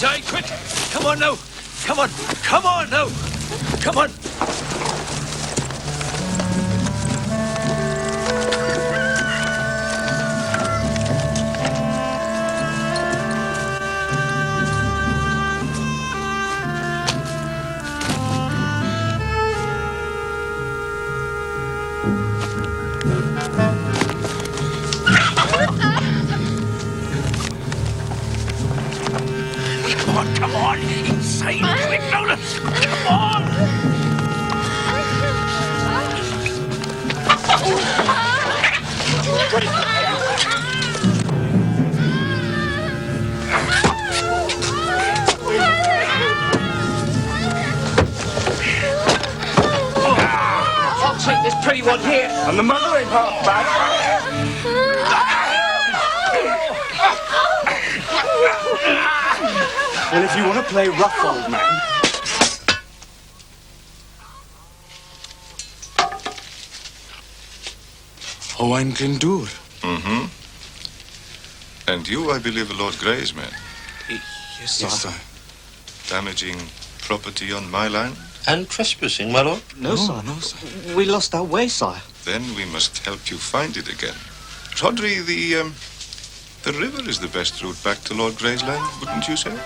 Aye, quick! Come on now! Come on! Come on now! Come on! Come on! Inside! Quick now! Come on! I'll take this pretty one here. And the mother ain't half bad. Well, if you want to play rough, old man... Owain can do it. Mm-hmm. And you, I believe, are Lord Grey's man. Yes, sir. Yes, sir. Damaging property on my land? And trespassing, my lord? No, sir. No, sir. We lost our way, sire. Then we must help you find it again. Rodri, the river is the best route back to Lord Grey's land, wouldn't you say?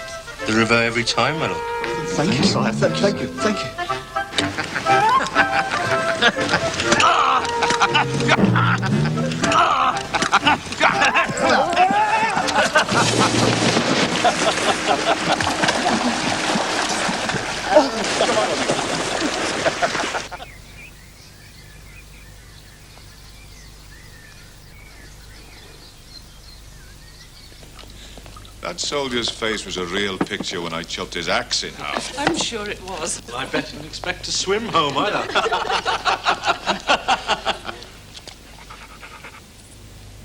The river every time, my lord. Thank you, sire. Thank you. Thank you. That soldier's face was a real picture when I chopped his axe in half. I'm sure it was. I bet you didn't expect to swim home either.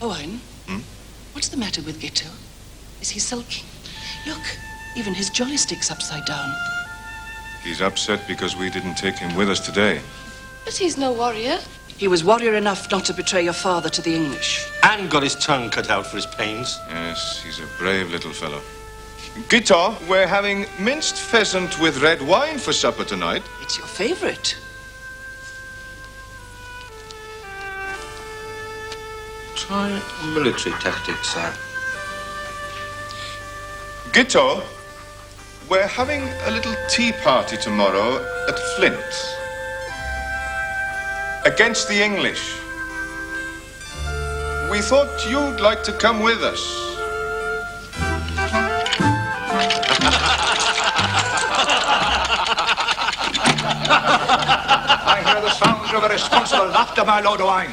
Owen? What's the matter with Gitto? Is he sulking? Look, even his jolly stick's upside down. He's upset because we didn't take him with us today. But he's no warrior. He was warrior enough not to betray your father to the English. And got his tongue cut out for his pains. Yes, he's a brave little fellow. Gito, we're having minced pheasant with red wine for supper tonight. It's your favorite. Try military tactics, sir. Gito, we're having a little tea party tomorrow at Flint. Against the English. We thought you'd like to come with us. I hear the sounds of a responsible laughter, my Lord Owain,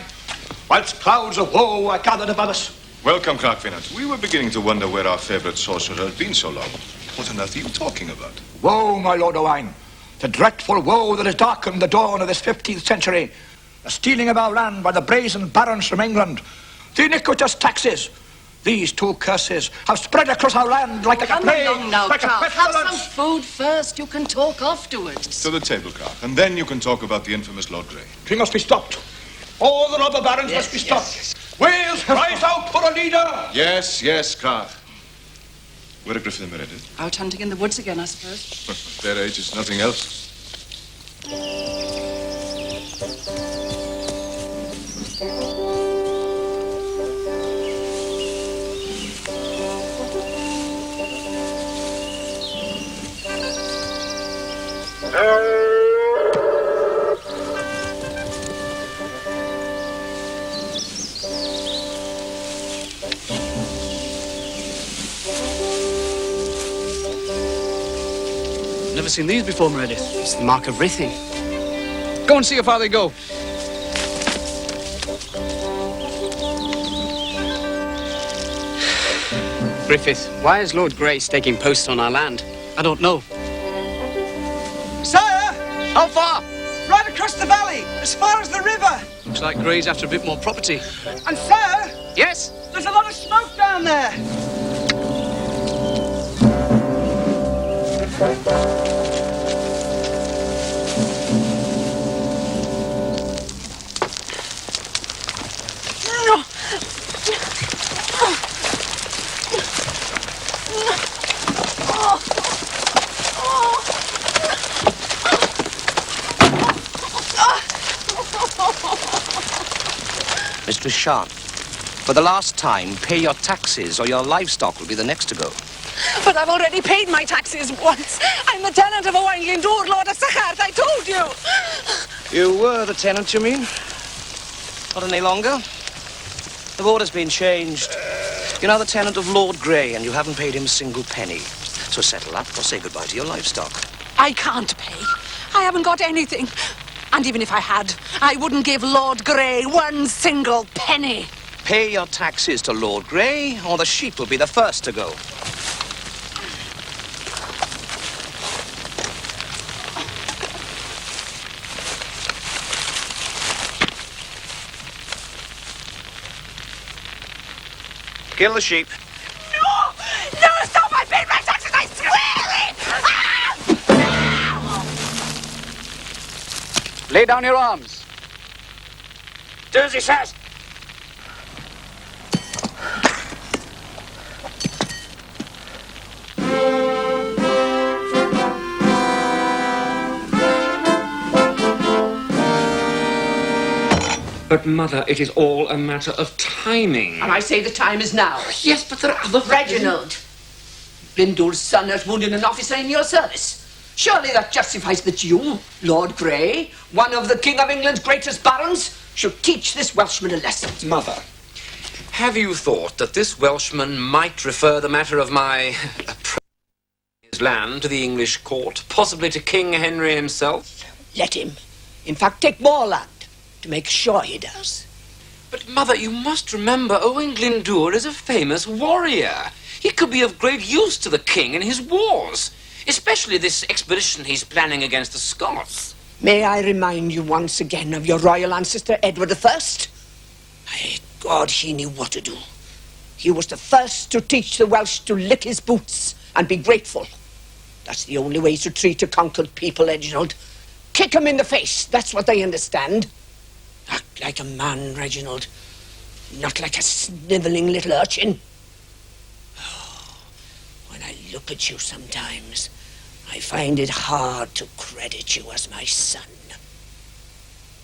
whilst clouds of woe are gathered above us. Welcome, Clarkfinant. We were beginning to wonder where our favourite sorcerer had been so long. What on earth are you talking about? Woe, my Lord Owain, the dreadful woe that has darkened the dawn of this 15th century. The stealing of our land by the brazen barons from England. The iniquitous taxes. These two curses have spread across our land like a plague. Come along now, like a Clark. Have pestilence. some food first. You can talk afterwards. To the table, Clark, and then you can talk about the infamous Lord Grey. He must be stopped. All the robber barons must be stopped. Wales, rise out for a leader. Yes, yes, Clark. Where are Griffith and Meredith? Out hunting in the woods again, I suppose. At their age, it's nothing else. Never seen these before, Meredith. It's the mark of Rithing. Go and see how far they go. Griffith, why is Lord Grey staking posts on our land? I don't know. Sire! How far? Right across the valley, as far as the river. Looks like Grey's after a bit more property. And sir, Yes? there's a lot of smoke down there. Mistress Shan, for the last time, pay your taxes or your livestock will be the next to go. But I've already paid my taxes once. I'm the tenant of Owain, Lord of Sachart, I told you. You were the tenant, you mean? Not any longer. The order's been changed. You're now the tenant of Lord Grey, and you haven't paid him a single penny. So settle up or say goodbye to your livestock. I can't pay. I haven't got anything. And even if I had, I wouldn't give Lord Grey one single penny. Pay your taxes to Lord Grey, or the sheep will be the first to go. Kill the sheep. No! No, stop! I paid my taxes, I swear it! Lay down your arms. Do as he says. But, Mother, it is all a matter of timing. And I say the time is now. Yes, but there are other... Reginald, Glyndwr's son has wounded an officer in your service. Surely that justifies that you, Lord Grey, one of the King of England's greatest barons, should teach this Welshman a lesson. Mother, have you thought that this Welshman might refer the matter of my his land to the English court, possibly to King Henry himself? Let him. In fact, take more land, to make sure he does. But, Mother, you must remember Owen Glyndwr is a famous warrior. He could be of great use to the king in his wars, especially this expedition he's planning against the Scots. May I remind you once again of your royal ancestor, Edward I? By God, he knew what to do. He was the first to teach the Welsh to lick his boots and be grateful. That's the only way to treat a conquered people, Reginald. Kick them in the face, that's what they understand. Act like a man, Reginald, not like a snivelling little urchin. Oh, when I look at you sometimes, I find it hard to credit you as my son.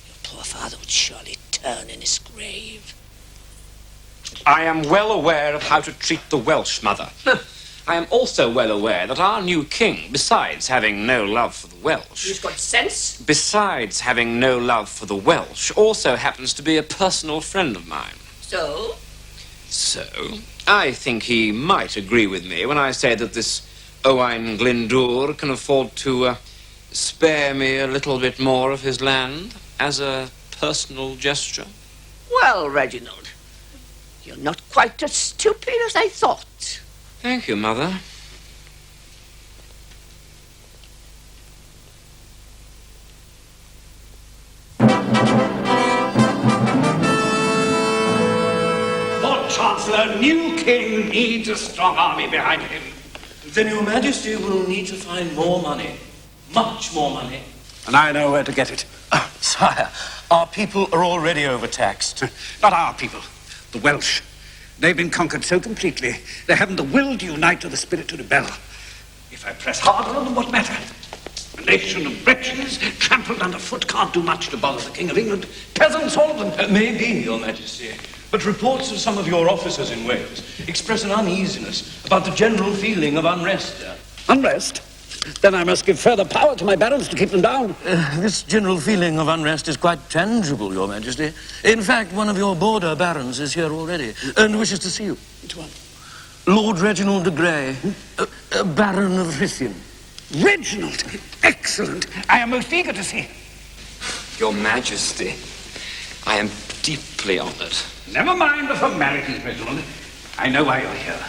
Your poor father would surely turn in his grave. I am well aware of how to treat the Welsh, Mother. I am also well aware that our new king, besides having no love for the Welsh... He's got sense. Besides having no love for the Welsh, also happens to be a personal friend of mine. So? So, I think he might agree with me when I say that this Owain Glyndwr can afford to spare me a little bit more of his land as a personal gesture. Well, Reginald, you're not quite as stupid as I thought. Thank you, Mother. Lord Chancellor, new king needs a strong army behind him. Then your majesty will need to find more money. Much more money. And I know where to get it. Sire, our people are already overtaxed. Not our people, the Welsh. They've been conquered so completely, they haven't the will to unite or the spirit to rebel. If I press harder on them, what matter? A nation of wretches, trampled underfoot, can't do much to bother the King of England. Peasants, all of them. Maybe, your majesty. But reports of some of your officers in Wales express an uneasiness about the general feeling of unrest there. Unrest? Then I must give further power to my barons to keep them down. This general feeling of unrest is quite tangible, your majesty. In fact, one of your border barons is here already and wishes to see you. Which one? Lord Reginald de Grey, Baron of Ruthin. Reginald! Excellent. I am most eager to see him. Your Majesty, I am deeply honored. Never mind the formalities, Reginald. I know why you're here.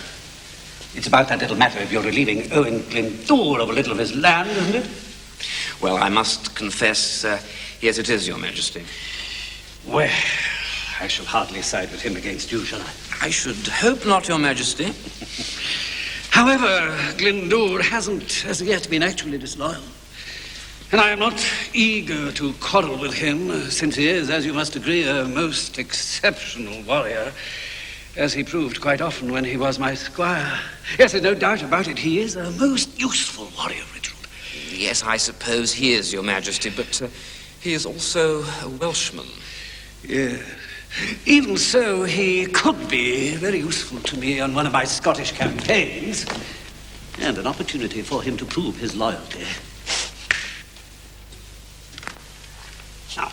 It's about that little matter of your relieving Owen Glyndwr of a little of his land, isn't it? Well, I must confess, yes, it is, Your Majesty. Well, I shall hardly side with him against you, shall I? I should hope not, Your Majesty. However, Glyndwr hasn't as yet been actually disloyal. And I am not eager to quarrel with him, since he is, as you must agree, a most exceptional warrior, as he proved quite often when he was my squire. Yes, there's no doubt about it. He is a most useful warrior, Reginald. Yes, I suppose he is, Your Majesty, but he is also a Welshman. Yes. Even so, he could be very useful to me on one of my Scottish campaigns, and an opportunity for him to prove his loyalty. Now,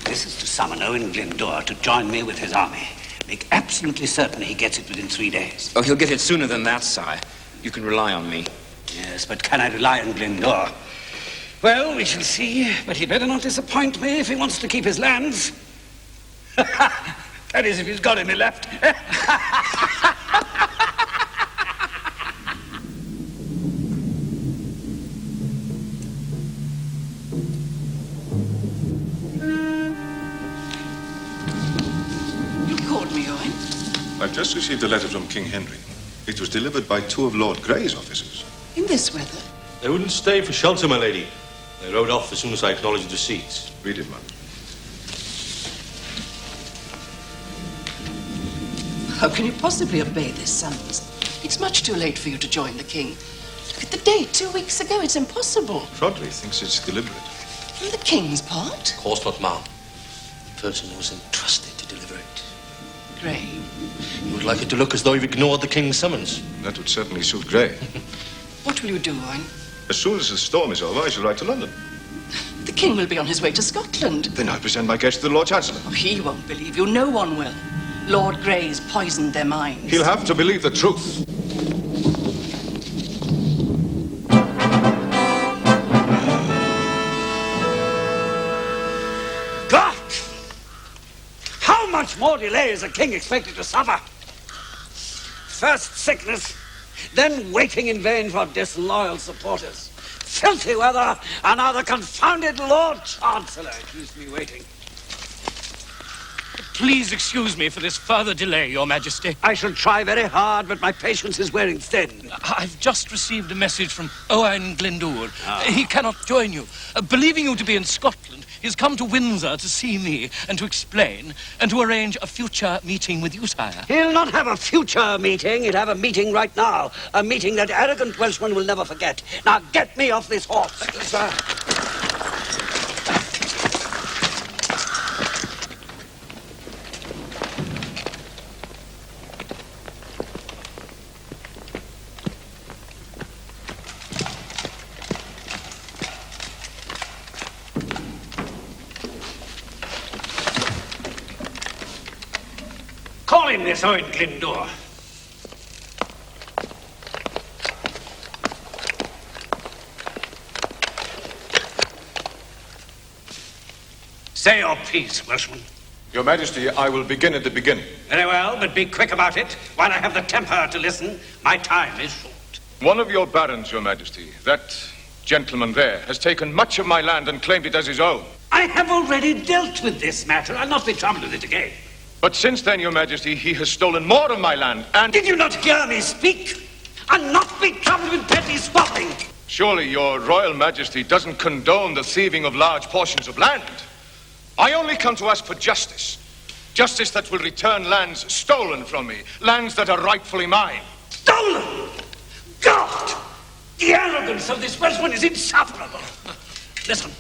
this is to summon Owen Glendower to join me with his army. Make absolutely certain he gets it within 3 days. Oh, he'll get it sooner than that, sire. You can rely on me. Yes, but can I rely on Glendower? Well, we shall see, but he'd better not disappoint me if he wants to keep his lands. That is, if he's got any left. You called me, Owen? I've just received a letter from King Henry. It was delivered by 2 of Lord Grey's officers. In this weather? They wouldn't stay for shelter, my lady. They rode off as soon as I acknowledged receipt. Read it, man. How can you possibly obey this summons? It's much too late for you to join the king. Look at the date, 2 weeks ago. It's impossible. Rodri thinks it's deliberate. On the king's part? Of course not, ma'am. The person who was entrusted to deliver it. Grey. You would like it to look as though you've ignored the king's summons. That would certainly suit Grey. What will you do, Owen? As soon as the storm is over, I shall ride to London. The king will be on his way to Scotland. Then I'll present my case to the Lord Chancellor. Oh, he won't believe you. No one will. Lord Grey's poisoned their minds. He'll have to believe the truth. God! How much more delay is a king expected to suffer? First sickness, then waiting in vain for disloyal supporters. Filthy weather, and now the confounded Lord Chancellor keeps me waiting. Please excuse me for this further delay, Your Majesty. I shall try very hard, but my patience is wearing thin. I've just received a message from Owain Glendower. He cannot join you. Believing you to be in Scotland, he's come to Windsor to see me and to explain and to arrange a future meeting with you, sire. He'll not have a future meeting. He'll have a meeting right now. A meeting that arrogant Welshman will never forget. Now get me off this horse. Sir. Call him this Owen Glendower. Say your piece, Welshman. Your Majesty, I will begin at the beginning. Very well, but be quick about it. While I have the temper to listen, my time is short. One of your barons, Your Majesty, that gentleman there, has taken much of my land and claimed it as his own. I have already dealt with this matter. I'll not be troubled with it again. But since then, Your Majesty, he has stolen more of my land and... Did you not hear me speak? And not be troubled with petty squabbling. Surely your Royal Majesty doesn't condone the thieving of large portions of land. I only come to ask for justice. Justice that will return lands stolen from me. Lands that are rightfully mine. Stolen? God! The arrogance of this Welshman is insufferable. Listen.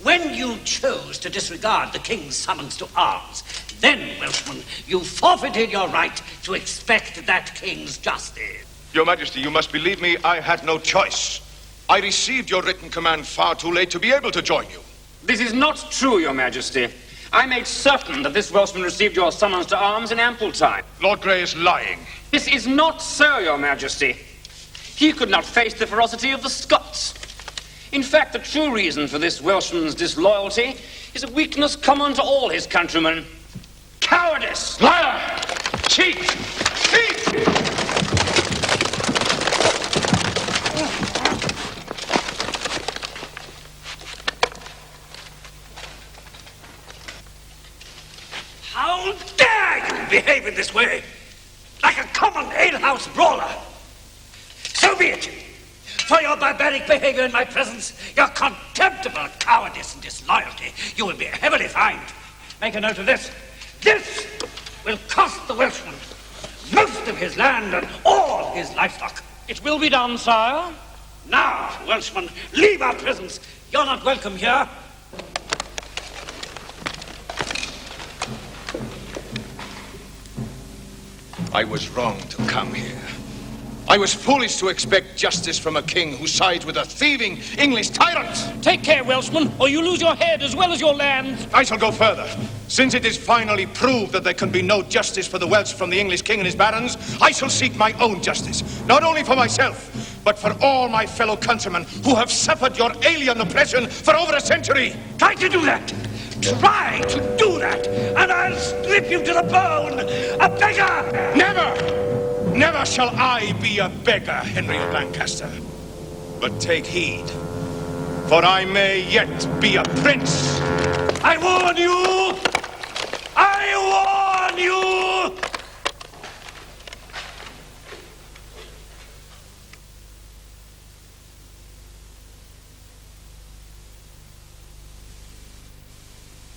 When you chose to disregard the king's summons to arms, then, Welshman, you forfeited your right to expect that king's justice. Your Majesty, you must believe me, I had no choice. I received your written command far too late to be able to join you. This is not true, Your Majesty. I made certain that this Welshman received your summons to arms in ample time. Lord Grey is lying. This is not so, Your Majesty. He could not face the ferocity of the Scots. In fact, the true reason for this Welshman's disloyalty is a weakness common to all his countrymen. Cowardice! Liar! Cheat! Thief! How dare you behave in this way? Like a common alehouse brawler. So be it. For your barbaric behavior in my presence, your contemptible cowardice and disloyalty, you will be heavily fined. Make a note of this. This will cost the Welshman most of his land and all his livestock. It will be done, sire. Now, Welshman, leave our presence. You're not welcome here. I was wrong to come here. I was foolish to expect justice from a king who sides with a thieving English tyrant. Take care, Welshman, or you lose your head as well as your land. I shall go further. Since it is finally proved that there can be no justice for the Welsh from the English king and his barons, I shall seek my own justice, not only for myself, but for all my fellow countrymen who have suffered your alien oppression for over a century. Try to do that! Try to do that, and I'll strip you to the bone! A beggar! Never! Never shall I be a beggar, Henry of Lancaster. But take heed, for I may yet be a prince. I warn you! I warn you!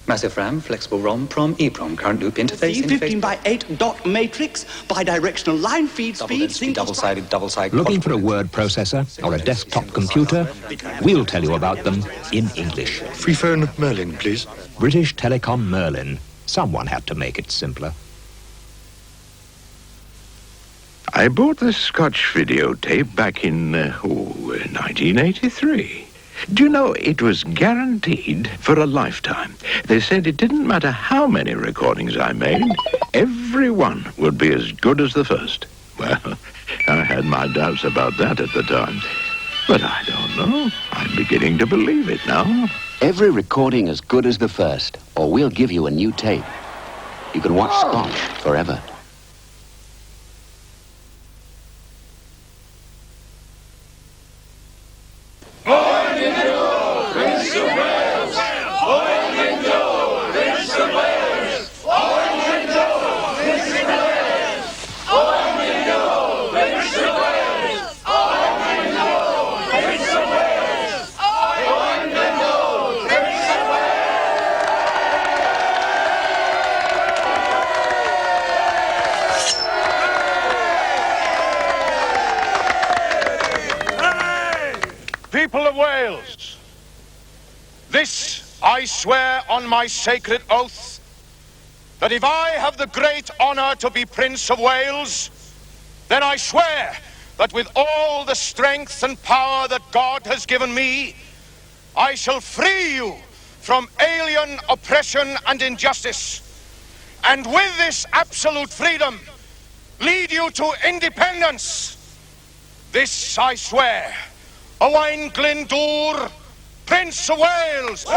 Massive RAM, flexible ROM, PROM, EEPROM, current loop interface. 15 by 8 dot matrix, bidirectional line feed speed, double-sided. Looking for a word processor or a desktop computer? We'll tell you about them in English. Freephone Merlin, please. British Telecom Merlin. Someone had to make it simpler. I bought this Scotch videotape back in 1983. Do you know, it was guaranteed for a lifetime. They said it didn't matter how many recordings I made, every one would be as good as the first. Well, I had my doubts about that at the time. But I don't know. I'm beginning to believe it now. Every recording as good as the first, or we'll give you a new tape. You can watch Scotch forever. People of Wales, this I swear on my sacred oath, that if I have the great honor to be Prince of Wales, then I swear that with all the strength and power that God has given me, I shall free you from alien oppression and injustice, and with this absolute freedom, lead you to independence. This I swear. Owain Glyndŵr, Prince of Wales. A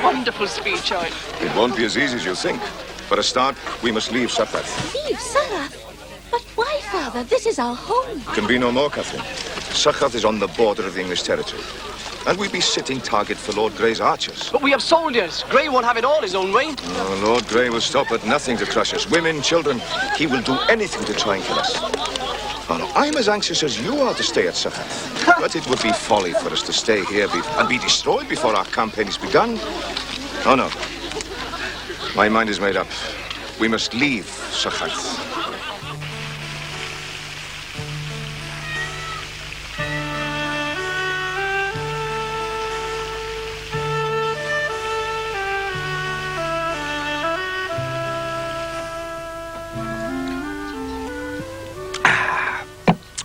wonderful speech, Owen. It won't be as easy as you think. For a start, we must leave Sycharth. Leave Sycharth? But why, Father? This is our home. Can be no more, Catherine. Sycharth is on the border of the English territory. And we'd be sitting target for Lord Grey's archers. But we have soldiers. Grey won't have it all his own way. No, Lord Grey will stop at nothing to crush us. Women, children, he will do anything to try and kill us. Oh, no, I'm as anxious as you are to stay at Sycharth. But it would be folly for us to stay here and be destroyed before our campaign is begun. Oh, no. My mind is made up. We must leave Sycharth.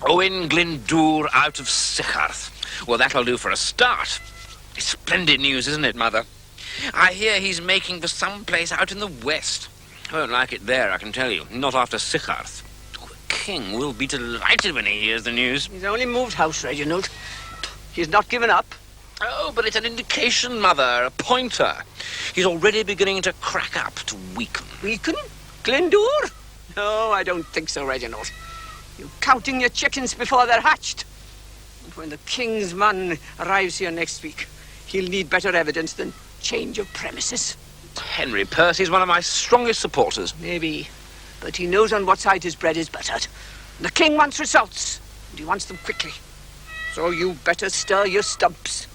Owen Glyndŵr out of Sycharth. Well, that'll do for a start. Splendid news, isn't it, Mother? I hear he's making for some place out in the west. Won't like it there, I can tell you. Not after Sycharth. The king will be delighted when he hears the news. He's only moved house, Reginald. He's not given up. Oh, but it's an indication, Mother, a pointer. He's already beginning to crack up, to weaken. Weaken? Glyndŵr? No, I don't think so, Reginald. You're counting your chickens before they're hatched. And when the king's man arrives here next week, he'll need better evidence than change of premises. Henry Percy's one of my strongest supporters. Maybe, but he knows on what side his bread is buttered. The king wants results, and he wants them quickly. So you better stir your stumps.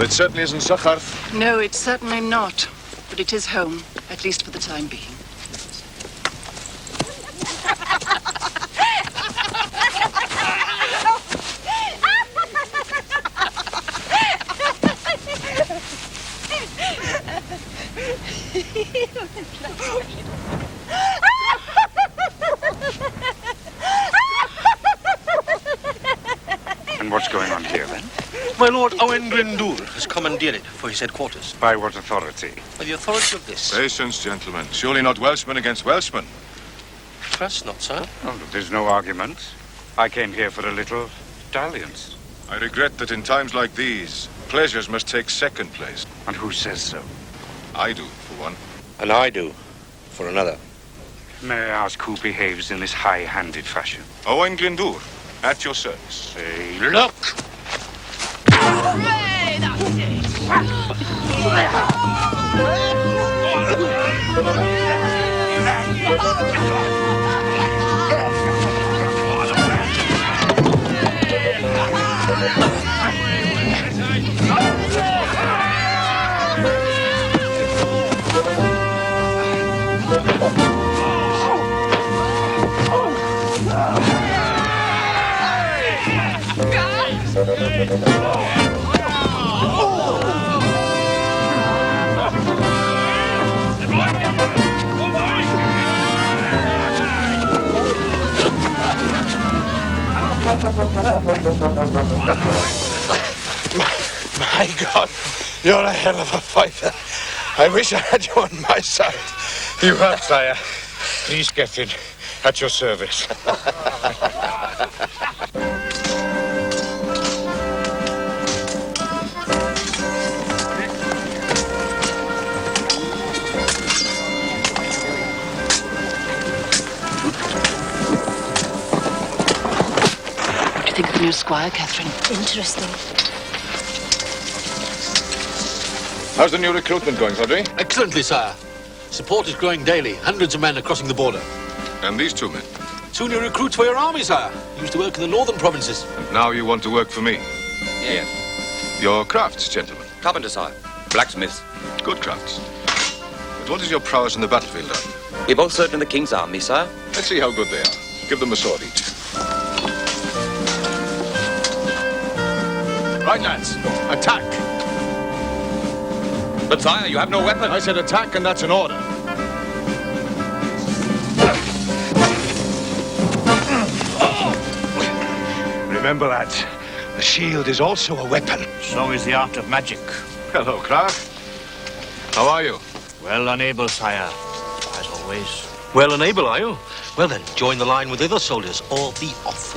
Well, it certainly isn't Sycharth. No, it's certainly not. But it is home, at least for the time being. And what's going on here, then? My lord Owen Glendour has commandeered for his headquarters. By what authority? By the authority of this. Patience, gentlemen. Surely not Welshmen against Welshmen. Trust not, sir. Oh, there's no argument. I came here for a little dalliance. I regret that in times like these, pleasures must take second place. And who says so? I do, for one. And I do, for another. May I ask who behaves in this high-handed fashion? Owain Glendour, at your service. Say, look! Hooray, that's My God, you're a hell of a fighter. I wish I had you on my side. You have, sire. Please get in. At your service. What do you think of the new squire, Catherine? Interesting. How's the new recruitment going, Audrey? Excellently, sire. Support is growing daily. Hundreds of men are crossing the border. And these two men? 2 new recruits for your army, sire. Used to work in the northern provinces. And now you want to work for me? Yes. Your crafts, gentlemen. Carpenter, sire. Blacksmiths. Good crafts. But what is your prowess in the battlefield, lad? We both served in the king's army, sire. Let's see how good they are. Give them a sword each. Right, lads. Attack. But, sire, you have no weapon. I said attack, and that's an order. Remember, lads, the shield is also a weapon. So is the art of magic. Hello, Clark. How are you? Well unable, sire, as always. Well and able, are you? Well then, join the line with the other soldiers, or be off.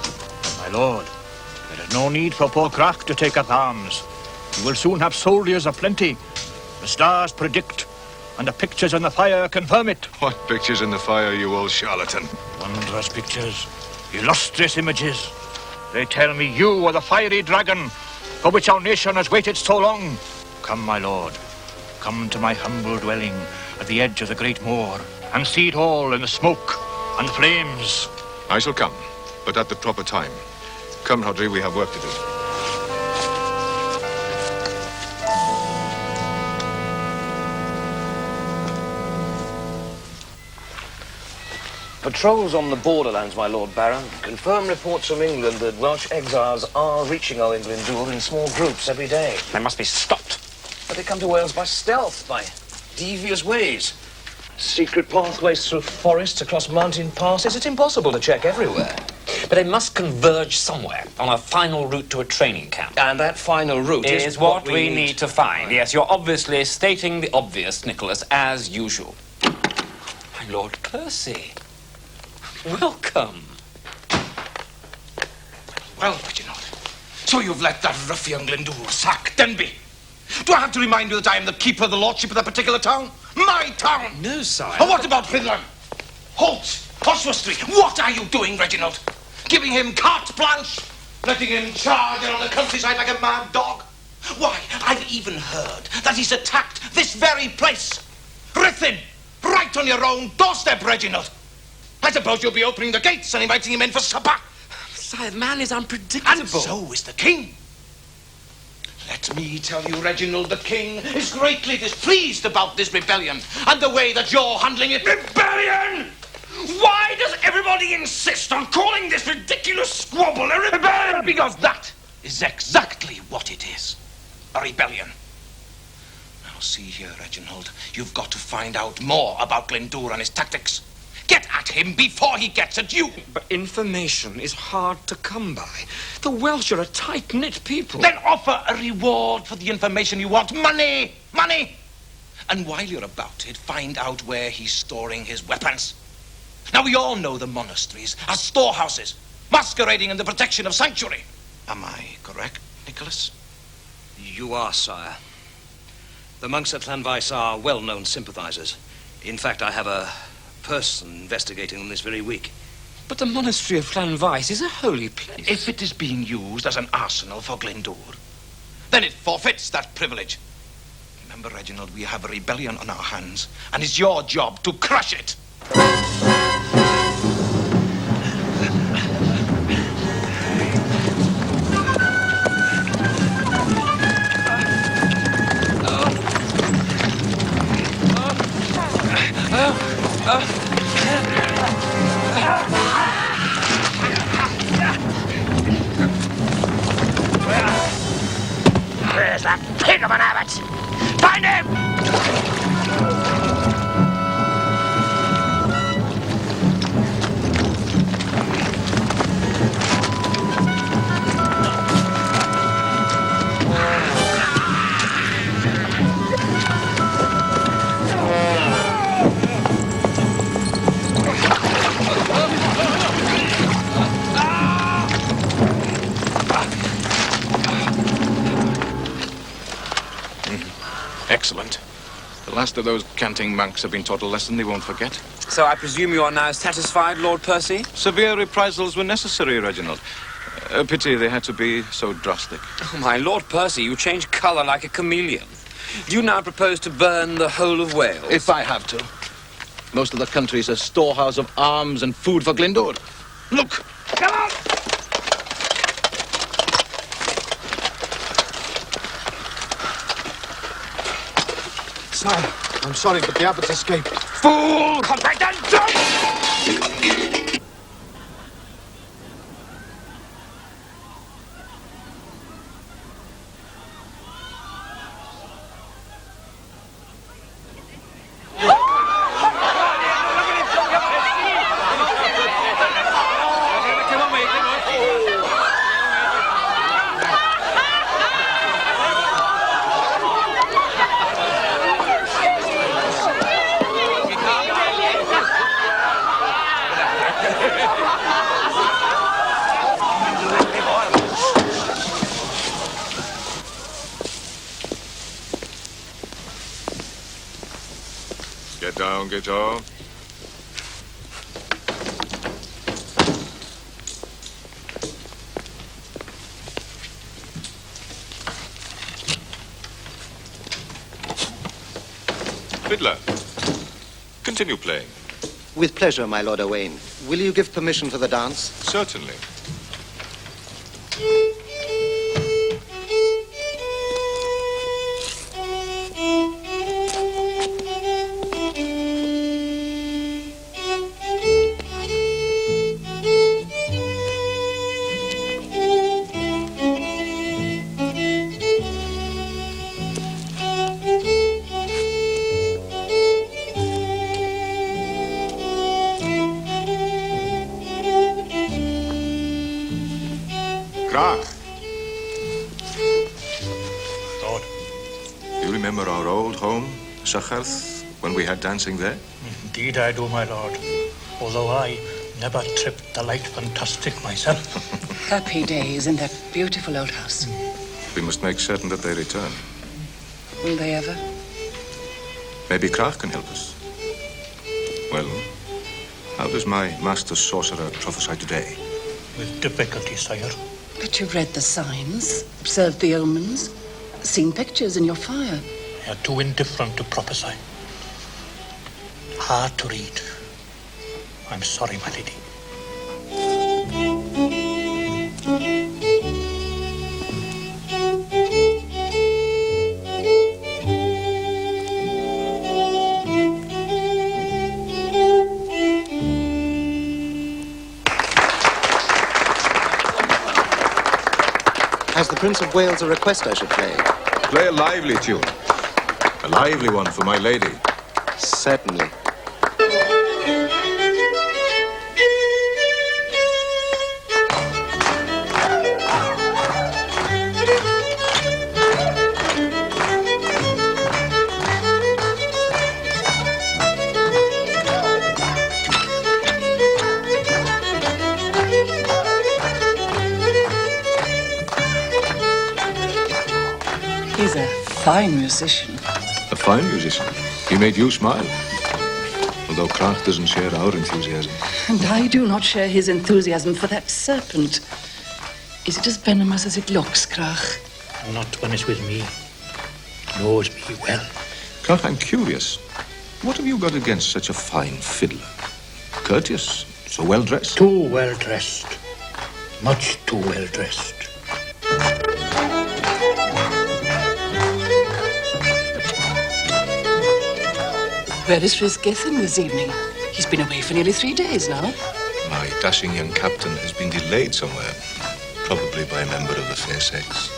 My lord, there is no need for poor Crach to take up arms. You will soon have soldiers aplenty. The stars predict, and the pictures in the fire confirm it. What pictures in the fire, you old charlatan? Wondrous pictures, illustrious images. They tell me you are the fiery dragon for which our nation has waited so long. Come, my lord, come to my humble dwelling at the edge of the great moor and see it all in the smoke and flames. I shall come, but at the proper time. Come, Rodri, we have work to do. Patrols on the borderlands, my Lord Baron, confirm reports from England that Welsh exiles are reaching Owen Glendour in small groups every day. They must be stopped. But they come to Wales by stealth, by devious ways. Secret pathways through forests, across mountain passes. It's impossible to check everywhere. But they must converge somewhere on a final route to a training camp. And that final route is what we need to find. Yes, you're obviously stating the obvious, Nicholas, as usual. My Lord Percy. Welcome. Well, Reginald, so you've let that ruffian Glendour sack Denby. Do I have to remind you that I am the keeper of the lordship of that particular town? My town! No, sire. And what about Fiddler? Holt, Oswestry, what are you doing, Reginald? Giving him carte blanche? Letting him charge around the countryside like a mad dog? Why, I've even heard that he's attacked this very place. Ruthin, right on your own doorstep, Reginald. I suppose you'll be opening the gates and inviting him in for supper. Sire, man is unpredictable. And so is the king. Let Let me tell you, Reginald, the king is greatly displeased about this rebellion and the way that you're handling it. Rebellion! Why does everybody insist on calling this ridiculous squabble a rebellion? Because that is exactly what it is. A rebellion. Now see here, Reginald, you've got to find out more about Glendour and his tactics. Get at him before he gets at you. But information is hard to come by. The Welsh are a tight-knit people. Then offer a reward for the information you want. Money! Money! And while you're about it, find out where he's storing his weapons. Now, we all know the monasteries as storehouses, masquerading in the protection of sanctuary. Am I correct, Nicholas? You are, sire. The monks at Llanfaes are well-known sympathizers. In fact, I have a person investigating them this very week. But the monastery of Llanfaes is a holy place. If it is being used as an arsenal for Glendour, then it forfeits that privilege. Remember, Reginald, we have a rebellion on our hands, and it's your job to crush it. Where's that pig of an abbot? Find him! Excellent. The last of those canting monks have been taught a lesson they won't forget. So I presume you are now satisfied, Lord Percy? Severe reprisals were necessary, Reginald. A pity they had to be so drastic. Oh, my Lord Percy, you change colour like a chameleon. Do you now propose to burn the whole of Wales? If I have to. Most of the country's a storehouse of arms and food for Glendour. Look! Come on! Sire, I'm sorry, but the abbot's escaped. Fool! Come back and jump! Get down. Fiddler, continue playing. With pleasure, my Lord Owain. Will you give permission for the dance? Certainly. Lord. You remember our old home, Sycharth, when we had dancing there? Indeed I do, my lord. Although I never tripped the light fantastic myself. Happy days in that beautiful old house. We must make certain that they return. Will they ever? Maybe Krach can help us. Well, how does my master sorcerer prophesy today? With difficulty, sire. But you've read the signs, observed the omens, seen pictures in your fire. They are too indifferent to prophesy. Hard to read. I'm sorry, my lady. Has the Prince of Wales a request I should play? Play a lively tune. A lively one for my lady. Certainly. He's a fine musician. A fine musician. He made you smile. Although Crach doesn't share our enthusiasm. And I do not share his enthusiasm for that serpent. Is it as venomous as it looks, Crach? Not when it's with me. It knows me well. Crach, I'm curious. What have you got against such a fine fiddler? Courteous, so well dressed. Too well dressed. Much too well dressed. Where is Rhysgethin this evening? He's been away for nearly 3 days now. My dashing young captain has been delayed somewhere. Probably by a member of the fair sex.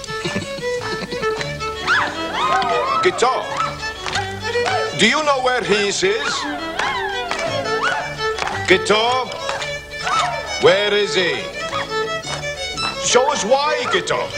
Guitar, do you know where he is? Guitar, where is he? Show us why, Guitar.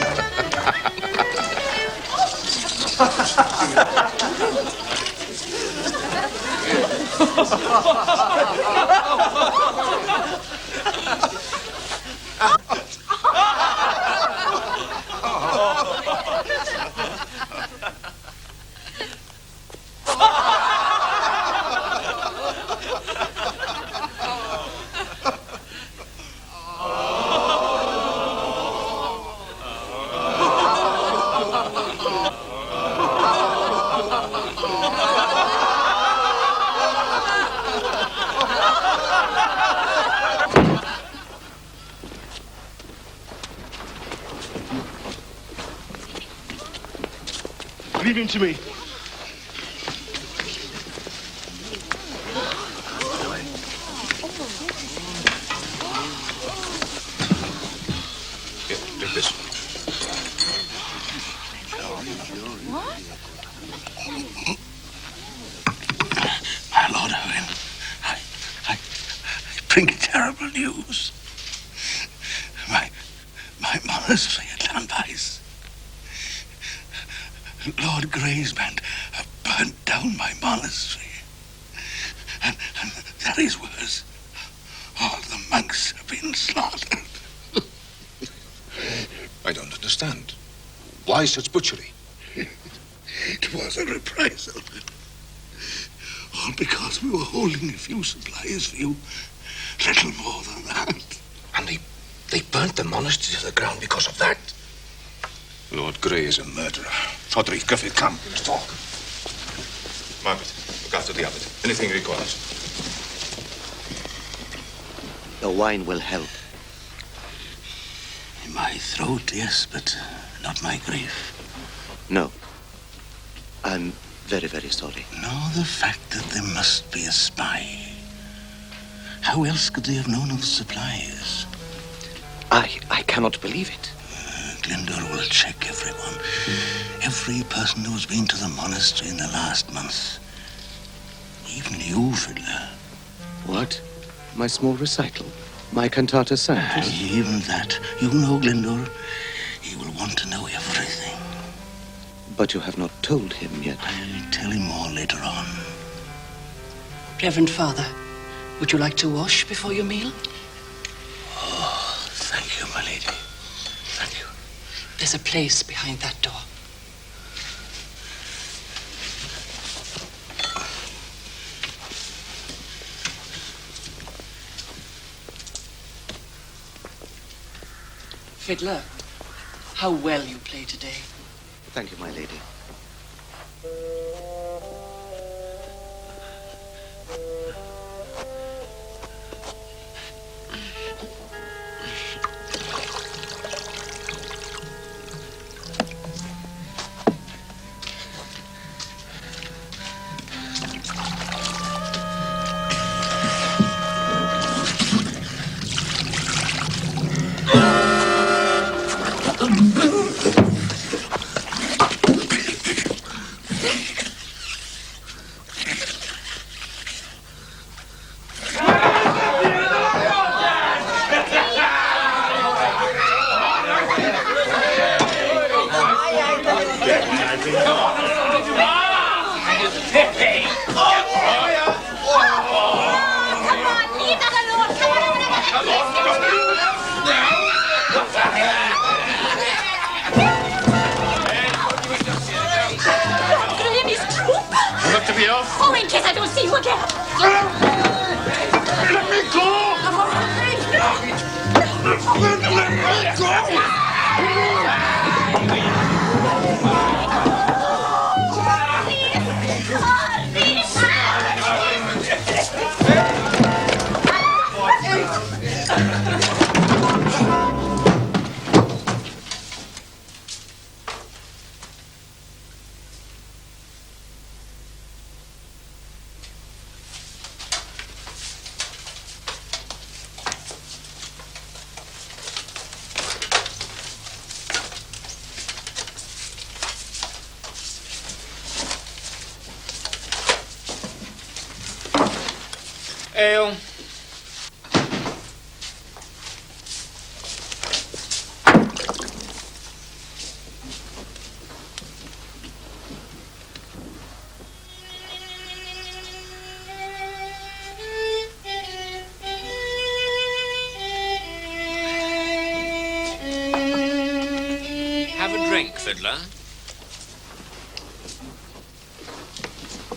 Leave him to me. Here, take this. My Lord Owen, I bring terrible news. My monastery at Lambise. Lord Grey's band have burnt down my monastery. And that is worse. All the monks have been slaughtered. I don't understand. Why such butchery? It was a reprisal. All because we were holding a few supplies for you. Little more than that. And they burnt the monastery to the ground because of that? Lord Grey is a murderer. Roderick, Griffith, come. Let's talk. Margaret, look after the abbot. Anything he requires. The wine will help. In my throat, yes, but not my grief. No. I'm very, very sorry. No, the fact that there must be a spy. How else could they have known of the supplies? I cannot believe it. Glyndwr will check everyone. Every person who has been to the monastery in the last month. Even you, Fiddler. What? My small recital? My cantata sang? Even that. You know Glyndwr. He will want to know everything. But you have not told him yet. I'll tell him all later on. Reverend Father, would you like to wash before your meal? Oh, thank you, my lady. Thank you. There's a place behind that door. Fiddler, how well you play today. Thank you, my lady. Graham is troop. You have to be off. Oh, in case I don't see you again. Let me go! Ale. Have a drink, Fiddler.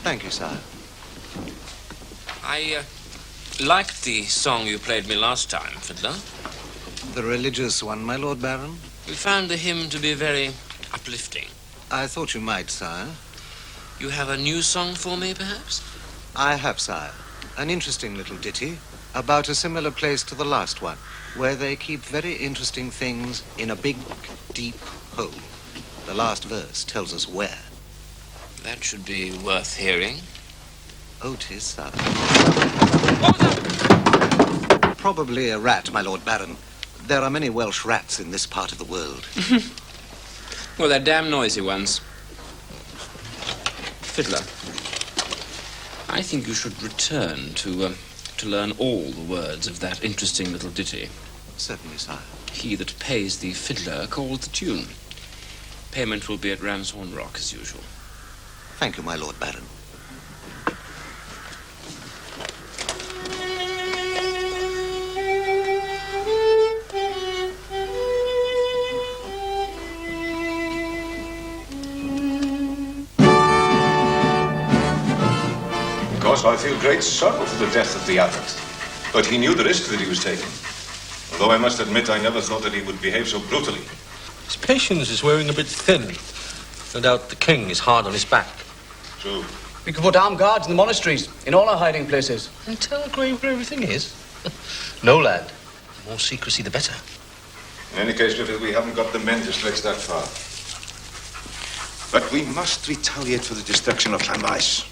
Thank you, sire. I liked the song you played me last time, Fiddler. The religious one, my Lord Baron? We found the hymn to be very uplifting. I thought you might, sire. You have a new song for me, perhaps? I have, sire. An interesting little ditty about a similar place to the last one, where they keep very interesting things in a big, deep hole. The last verse tells us where. That should be worth hearing. Oh, 'tis, sire. Probably a rat, my Lord Baron. There are many Welsh rats in this part of the world. Well, they're damn noisy ones. Fiddler, I think you should return to learn all the words of that interesting little ditty. Certainly, sire. He that pays the fiddler calls the tune. Payment will be at Ramshorn Rock, as usual. Thank you, my Lord Baron. Of course, I feel great sorrow for the death of the abbot. But he knew the risk that he was taking. Although I must admit I never thought that he would behave so brutally. His patience is wearing a bit thin. No doubt the king is hard on his back. True. We could put armed guards in the monasteries, in all our hiding places. And tell Gray where everything is. No, lad. The more secrecy, the better. In any case, Griffith, we haven't got the men to stretch that far. But we must retaliate for the destruction of Llanfaes.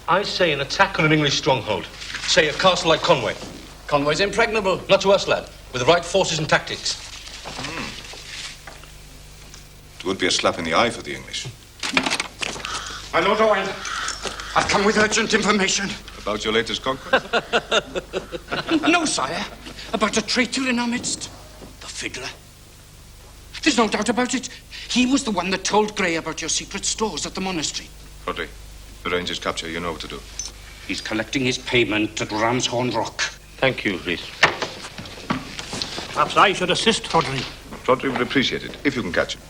I say an attack on an English stronghold. Say a castle like Conway. Conway's impregnable. Not to us, lad. With the right forces and tactics. It would be a slap in the eye for the English. My Lord Owen, I've come with urgent information. About your latest conquest? No, sire. About a traitor in our midst. The Fiddler. There's no doubt about it. He was the one that told Gray about your secret stores at the monastery. Rodri, arrange his capture. You know what to do. He's collecting his payment at Ramshorn Rock. Thank you, Rhys. Perhaps I should assist Rodri. Rodri would appreciate it, if you can catch him.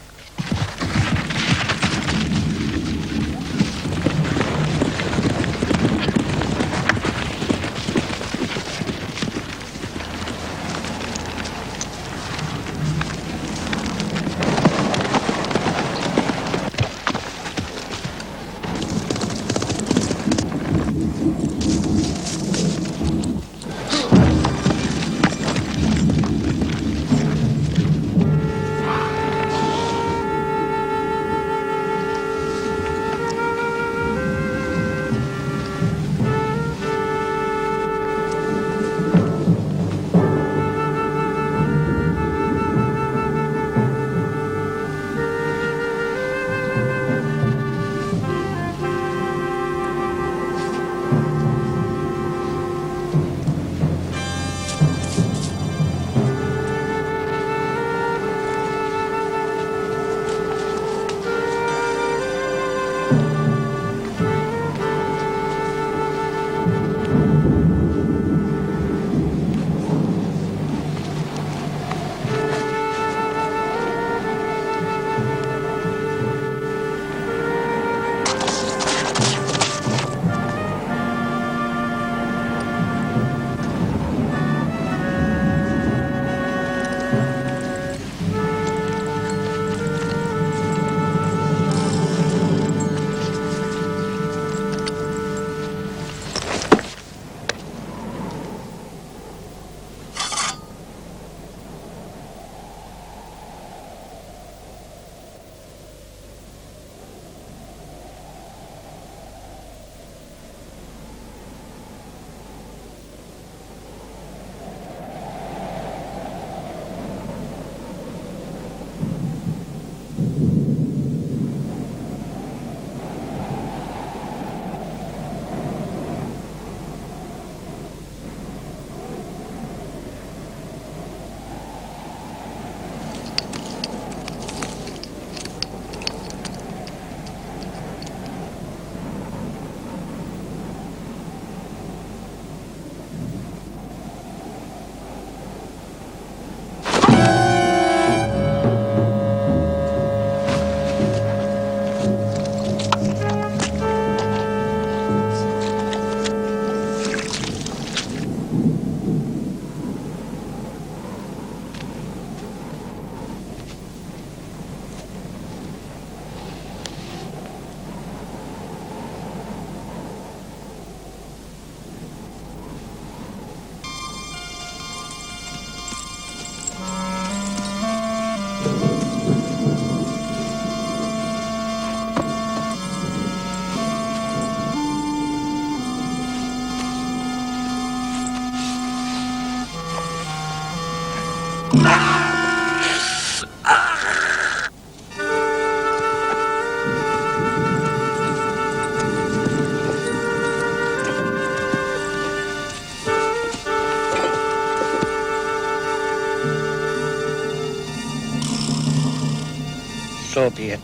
So be it.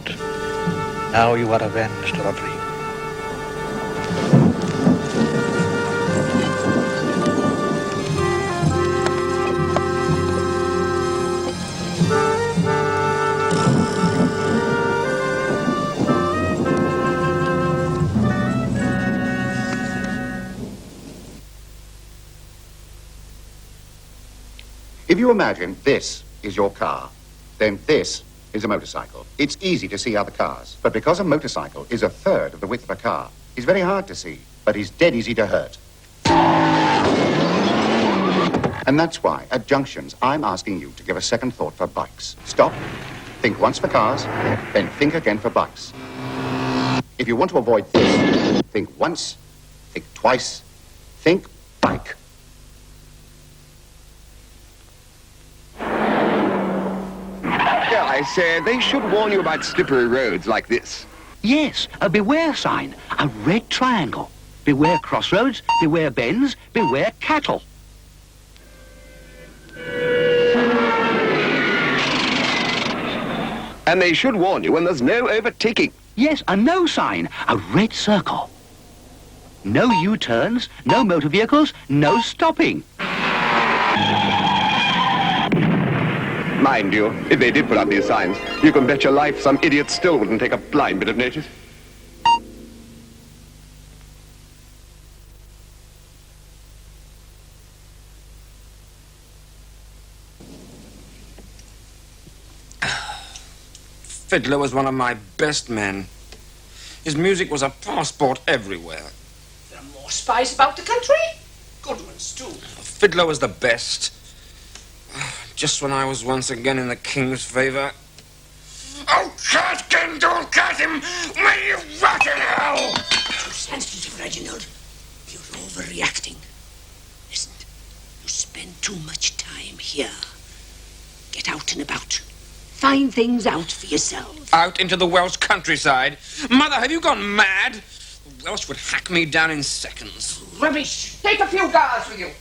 Now you are avenged, Rodri. If you imagine this is your car, then this is a motorcycle. It's easy to see other cars, but because a motorcycle is a third of the width of a car, it's very hard to see, but it's dead easy to hurt. And that's why, at junctions, I'm asking you to give a second thought for bikes. Stop, think once for cars, then think again for bikes. If you want to avoid this, think once, think twice, think bike. I say, they should warn you about slippery roads like this. Yes, a beware sign, a red triangle. Beware crossroads, beware bends, beware cattle. And they should warn you when there's no overtaking. Yes, a no sign, a red circle. No U-turns, no motor vehicles, no stopping. Mind you, if they did put up these signs, you can bet your life some idiot still wouldn't take a blind bit of notice. Fiddler was one of my best men. His music was a passport everywhere. There are more spies about the country? Good ones, too. Fiddler was the best. Just when I was once again in the king's favor. Oh, cat him, don't cat him! May you rot in hell! Too sensitive, Reginald. You're overreacting. Listen, you spend too much time here. Get out and about. Find things out for yourself. Out into the Welsh countryside? Mother, have you gone mad? The Welsh would hack me down in seconds. Rubbish! Take a few guards with you.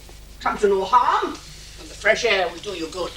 Come to no harm. And the fresh air will do you good.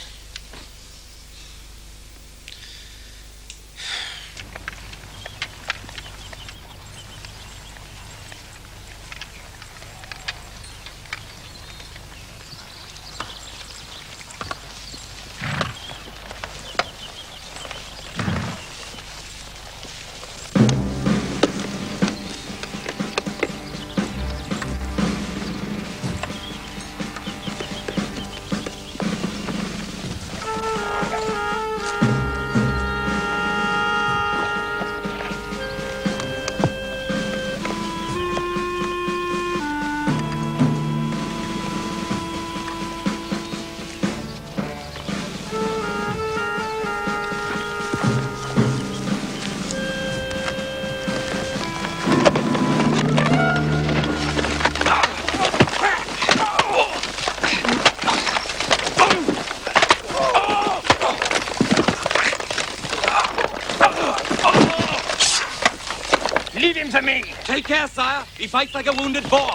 Leave him to me! Take care, sire. He fights like a wounded boar.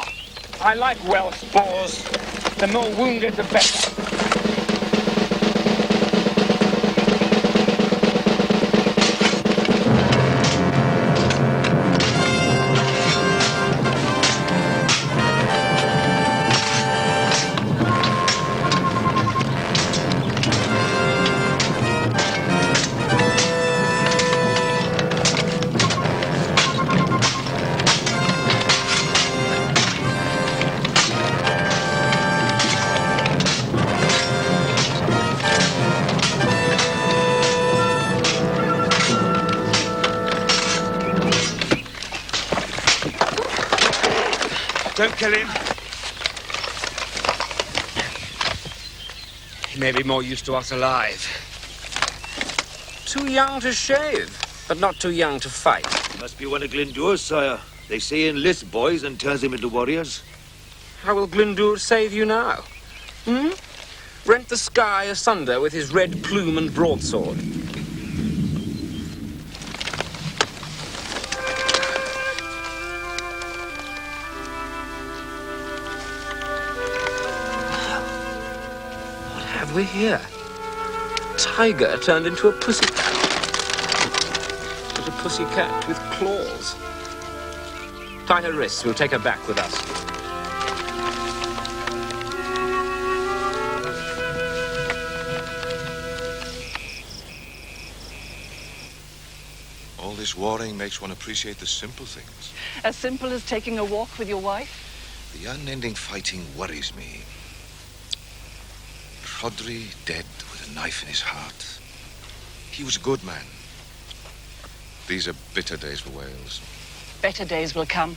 I like Welsh boars. The more wounded, the better. Don't kill him. He may be more used to us alive. Too young to shave, but not too young to fight. Must be one of Glyndwr's, sire. They say he enlists boys and turns them into warriors. How will Glyndwr save you now? Rent the sky asunder with his red plume and broadsword. What have we here? Tiger turned into a pussycat. as a pussy cat with claws. Tie her wrists. We'll take her back with us. All this warring makes one appreciate the simple things. As simple as taking a walk with your wife? The unending fighting worries me. Rhodri dead with a knife in his heart. He was a good man. These are bitter days for Wales. Better days will come.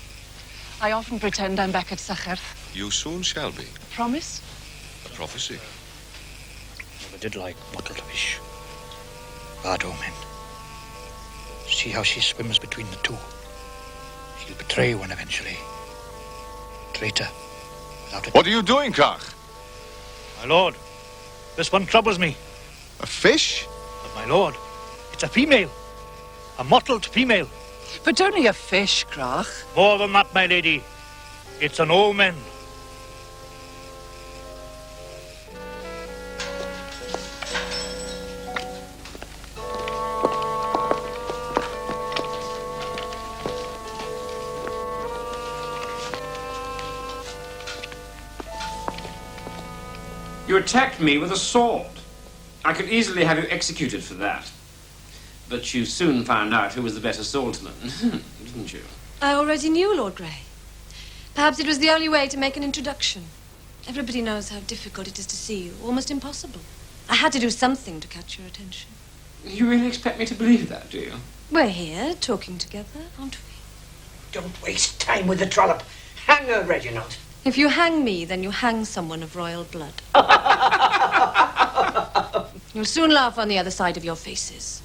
I often pretend I'm back at Sacherth. You soon shall be. Promise? A prophecy. I did like Mottledish. Bad omen. See how she swims between the two. She'll betray one eventually. Traitor. Without a... What are you doing, Krach? My lord, this one troubles me. A fish? But my lord, it's a female. A mottled female. But only a fish, Krach. More than that, my lady. It's an omen. You attacked me with a sword. I could easily have you executed for that. But you soon found out who was the better swordsman, didn't you? I already knew Lord Grey. Perhaps it was the only way to make an introduction. Everybody knows how difficult it is to see you, almost impossible. I had to do something to catch your attention. You really expect me to believe that, do you? We're here, talking together, aren't we? Don't waste time with the trollop. Hang her, Reginald. If you hang me, then you hang someone of royal blood. You'll soon laugh on the other side of your faces.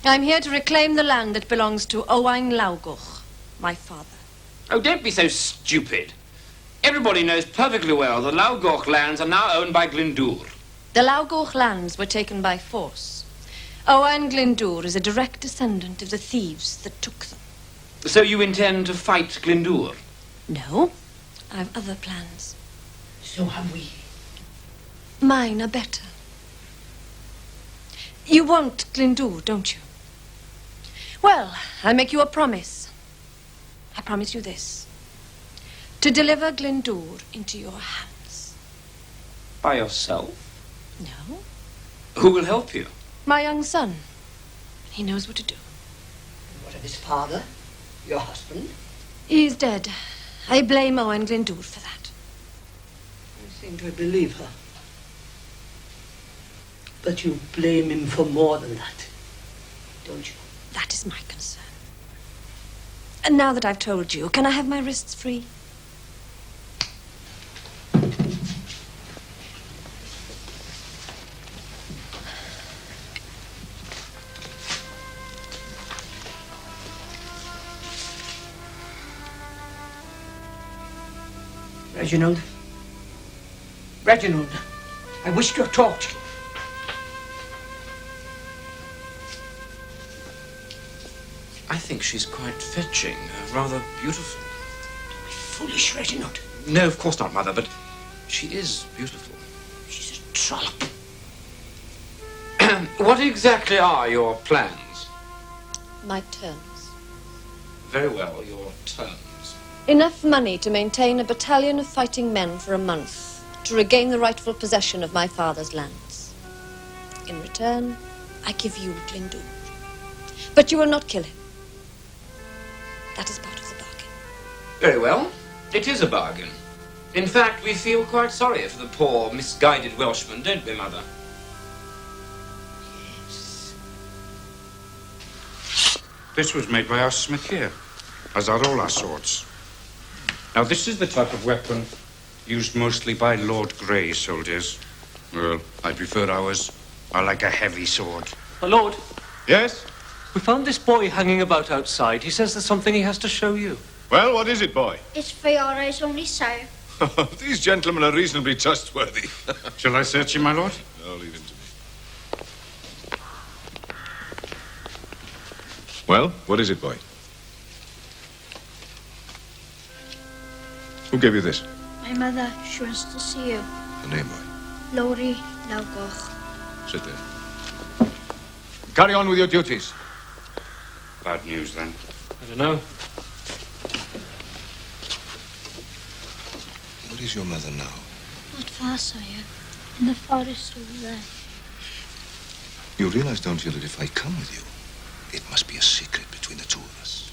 I'm here to reclaim the land that belongs to Owain Lawgoch, my father. Oh, don't be so stupid. Everybody knows perfectly well the Lawgoch lands are now owned by Glyndŵr. The Lawgoch lands were taken by force. Owain Glyndŵr is a direct descendant of the thieves that took them. So you intend to fight Glyndŵr? No, I have other plans. So have we. Mine are better. You want Glyndŵr, don't you? Well, I'll make you a promise. I promise you this. To deliver Glyndŵr into your hands. By yourself? No. Who will help you? My young son. He knows what to do. What of his father? Your husband? He's dead. I blame Owen Glyndŵr for that. I seem to believe her. But you blame him for more than that, don't you? That is my concern. And now that I've told you, can I have my wrists free? Reginald. Reginald, I wish to talk to you. I think she's quite fetching, rather beautiful. Foolish, Reginald. No, of course not, Mother, but she is beautiful. She's a trollop. What exactly are your plans? My terms. Very well, your terms. Enough money to maintain a battalion of fighting men for a month, to regain the rightful possession of my father's lands. In return, I give you Glyndŵr. But you will not kill him. That is part of the bargain. Very well. It is a bargain. In fact, we feel quite sorry for the poor, misguided Welshman, don't we, Mother? Yes. This was made by our smith here, as are all our swords. Now, this is the type of weapon used mostly by Lord Grey soldiers. Well, I prefer ours. I like a heavy sword. My lord. Yes? We found this boy hanging about outside. He says there's something he has to show you. Well, what is it, boy? It's for your eyes only, sire. These gentlemen are reasonably trustworthy. Shall I search him, my lord? No, leave him to me. Well, what is it, boy? Who gave you this? My mother, she wants to see you. The name, boy. Lori Lawgoch. Sit there. Carry on with your duties. Bad news, then. I don't know. Where is your mother now? Not far, sire. In the forest over there. You realize, don't you, that if I come with you, it must be a secret between the two of us.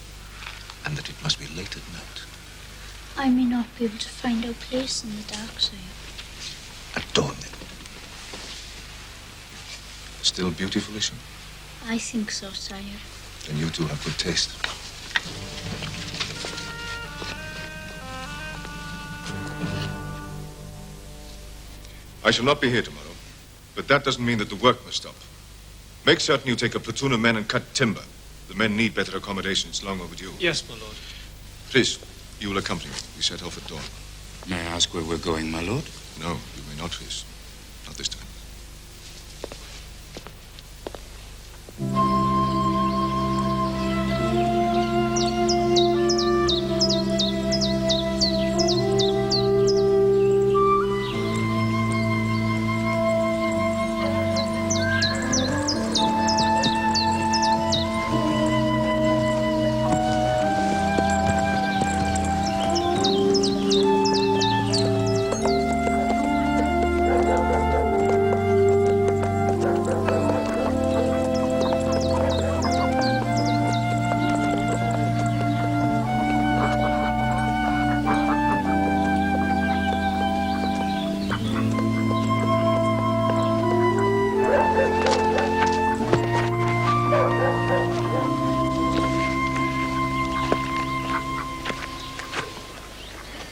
And that it must be late at night. I may not be able to find our place in the dark, sire. At dawn, then. Still beautiful, is she? I think so, sire. Then you two have good taste. I shall not be here tomorrow, but that doesn't mean that the work must stop. Make certain you take a platoon of men and cut timber. The men need better accommodation. It's long overdue. Yes, my lord. Please, you will accompany me. We set off at dawn. May I ask where we're going, my lord? No, you may not, please. Not this time.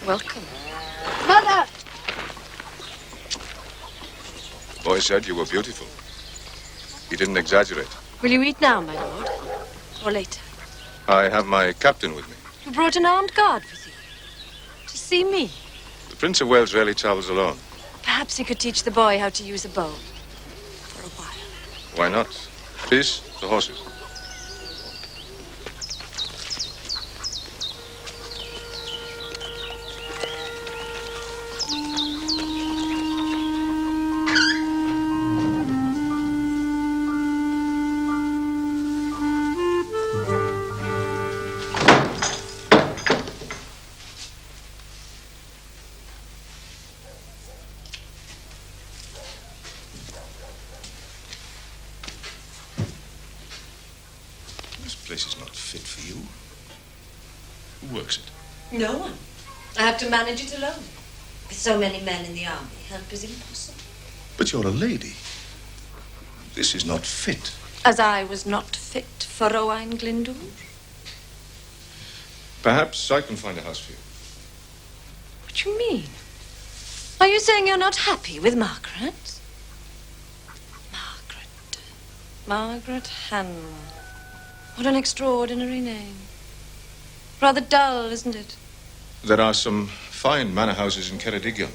Welcome. Mother! Boy said you were beautiful. He didn't exaggerate. Will you eat now, my lord? Or later? I have my captain with me. You brought an armed guard with you? To see me? The Prince of Wales rarely travels alone. Perhaps he could teach the boy how to use a bow. For a while. Why not? Please, the horses. This place is not fit for you. Who works it? No one. I have to manage it alone. With so many men in the army, help is impossible. But you're a lady. This is not fit. As I was not fit for Owain Glyndŵr. Perhaps I can find a house for you. What do you mean? Are you saying you're not happy with Margaret? Margaret Hanwell. What an extraordinary name. Rather dull, isn't it? There are some fine manor houses in Ceredigion.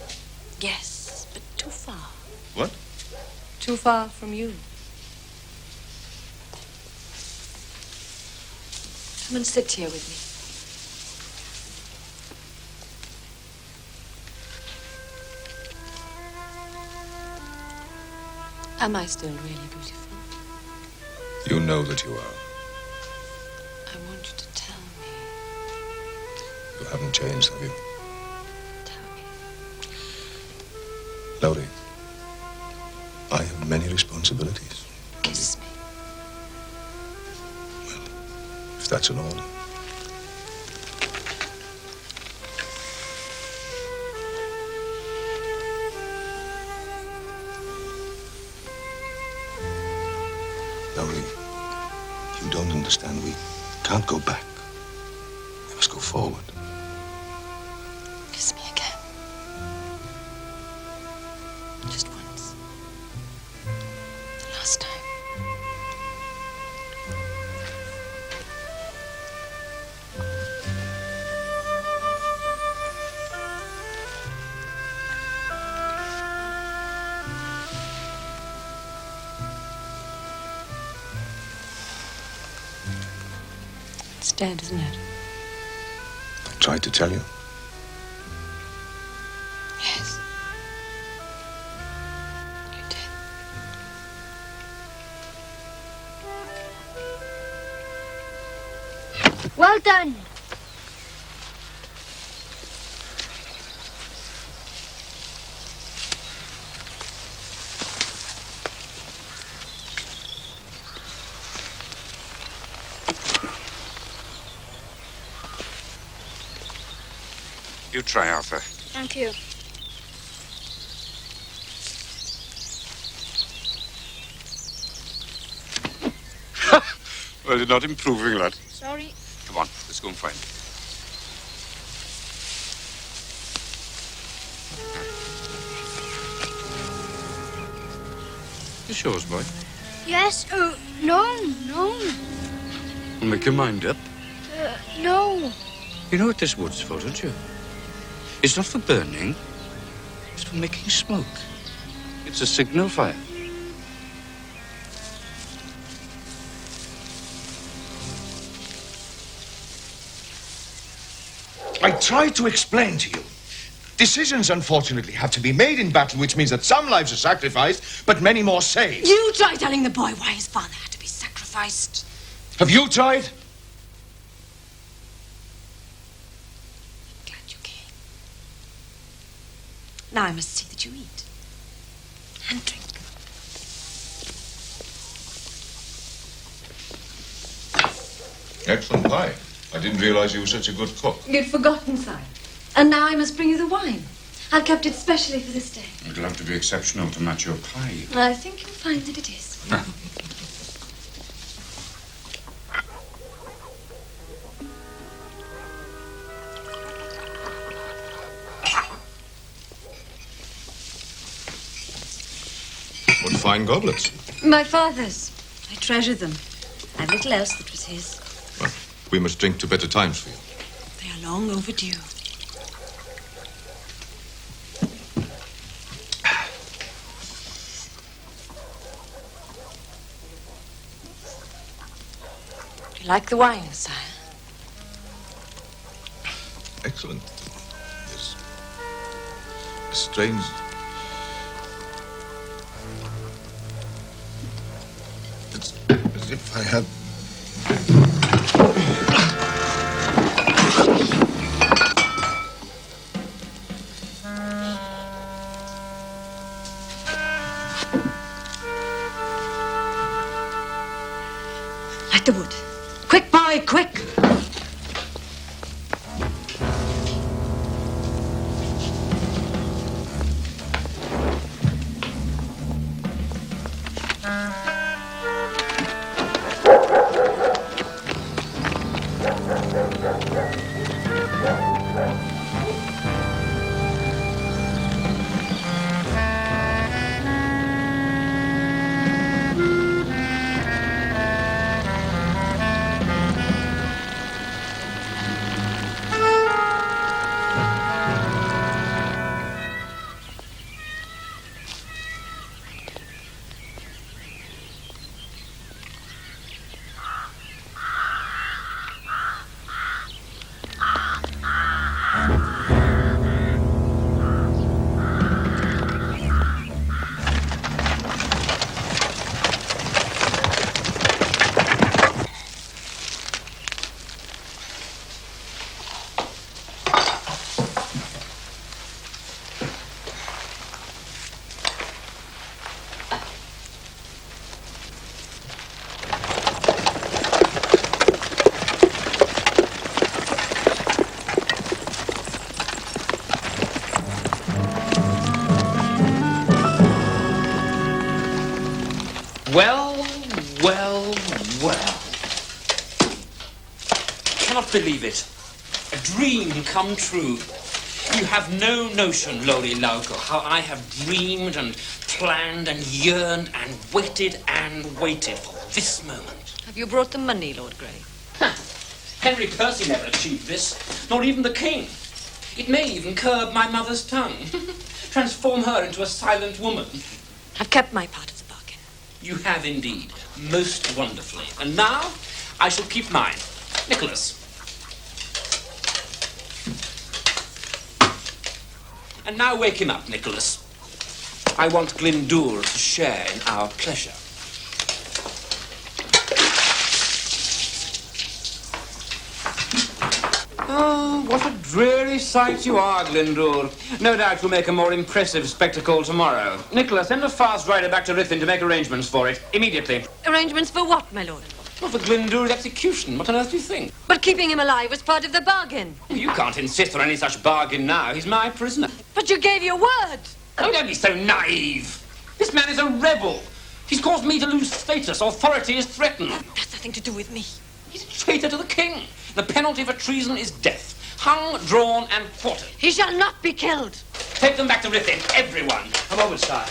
Yes, but too far. What? Too far from you. Come and sit here with me. Am I still really beautiful? You know that you are. I want you to tell me. You haven't changed, have you? Tell me. Lowry, I have many responsibilities. Kiss me. If that's an order. Lowry, you don't understand. We can't go back. We must go forward. Kiss me again. Just once. The last time. It's dead, isn't it? I tried to tell you. Yes. You did. Well done. You try, Arthur. Thank you. Well, you're not improving, lad. Sorry. Come on, let's go and find him. It's yours, boy. Yes. Oh, no, no. Well, make your mind up. No. You know what this wood's for, don't you? It's not for burning. It's for making smoke. It's a signal fire. I tried to explain to you. Decisions, unfortunately, have to be made in battle, which means that some lives are sacrificed, but many more saved. You try telling the boy why his father had to be sacrificed. Have you tried? Glad you came. Now I must see that you eat. And drink. Excellent pie. I didn't realize you were such a good cook. You'd forgotten, sire. And now I must bring you the wine. I've kept it specially for this day. It'll have to be exceptional to match your pie. I think you'll find that it is. What fine goblets. My father's. I treasure them. I've little else that was his. Well, we must drink to better times for you. They are long overdue. Do you like the wine, sire? Excellent. Yes. Strange. It's as if I had. Light the wood. Quick, boy, quick! Well, well, well. Cannot believe it. A dream come true. You have no notion, Lori Lauko, how I have dreamed and planned and yearned and waited for this moment. Have you brought the money, Lord Grey? Henry Percy never achieved this, nor even the king. It may even curb my mother's tongue, transform her into a silent woman. I've kept my part of the bargain. You have indeed, most wonderfully. And now, I shall keep mine. Nicholas. And now wake him up, Nicholas. I want Glyndŵr to share in our pleasure. Oh, what a dreary sight you are, Glyndŵr. No doubt you'll make a more impressive spectacle tomorrow. Nicholas, send a fast rider back to Ruthin to make arrangements for it. Immediately. Arrangements for what, my lord? Well, for Glyndŵr's execution. What on earth do you think? But keeping him alive was part of the bargain. You can't insist on any such bargain now. He's my prisoner. But you gave your word. Oh, don't be so naive. This man is a rebel. He's caused me to lose status. Authority is threatened. That's nothing to do with me. He's a traitor to the king. The penalty for treason is death. Hung, drawn, and quartered. He shall not be killed. Take them back to Ruthin, everyone. A moment, sire.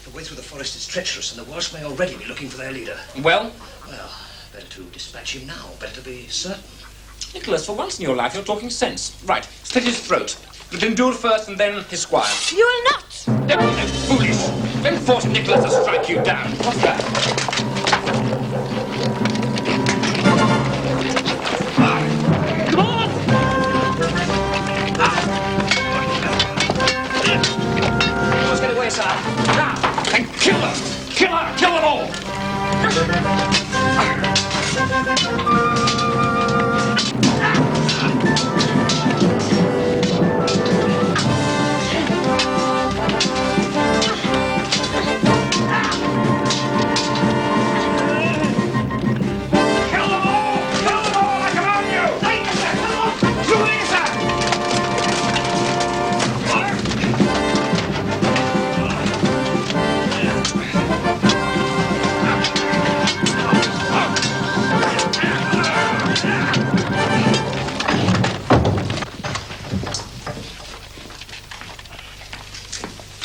The way through the forest is treacherous, and the Welsh may already be looking for their leader. Well? Well, better to dispatch him now. Better to be certain. Nicholas, for once in your life, you're talking sense. Right, slit his throat. Glyndŵr first, and then his squire. You will not! Don't be so foolish. Don't force Nicholas to strike you down. What's that? And kill her! Kill her! Kill them all!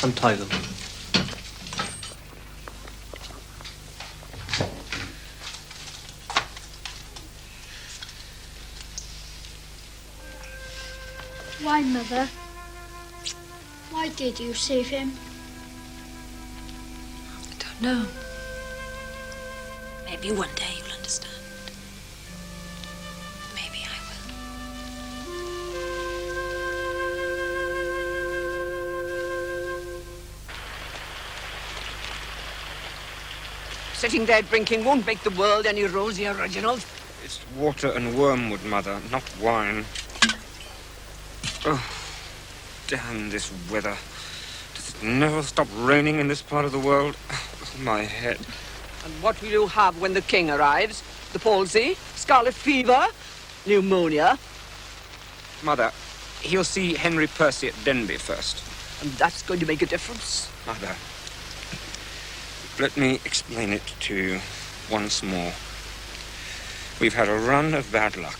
Untie them. Why, Mother? Why did you save him? I don't know. Maybe one day you'll understand. Maybe I will. Sitting there drinking won't make the world any rosier, Reginald. It's water and wormwood, Mother, not wine. Oh, damn this weather. Does it never stop raining in this part of the world? Oh, my head. And what will you have when the king arrives? The palsy? Scarlet fever? Pneumonia? Mother, he'll see Henry Percy at Denby first. And that's going to make a difference? Mother, let me explain it to you once more. We've had a run of bad luck.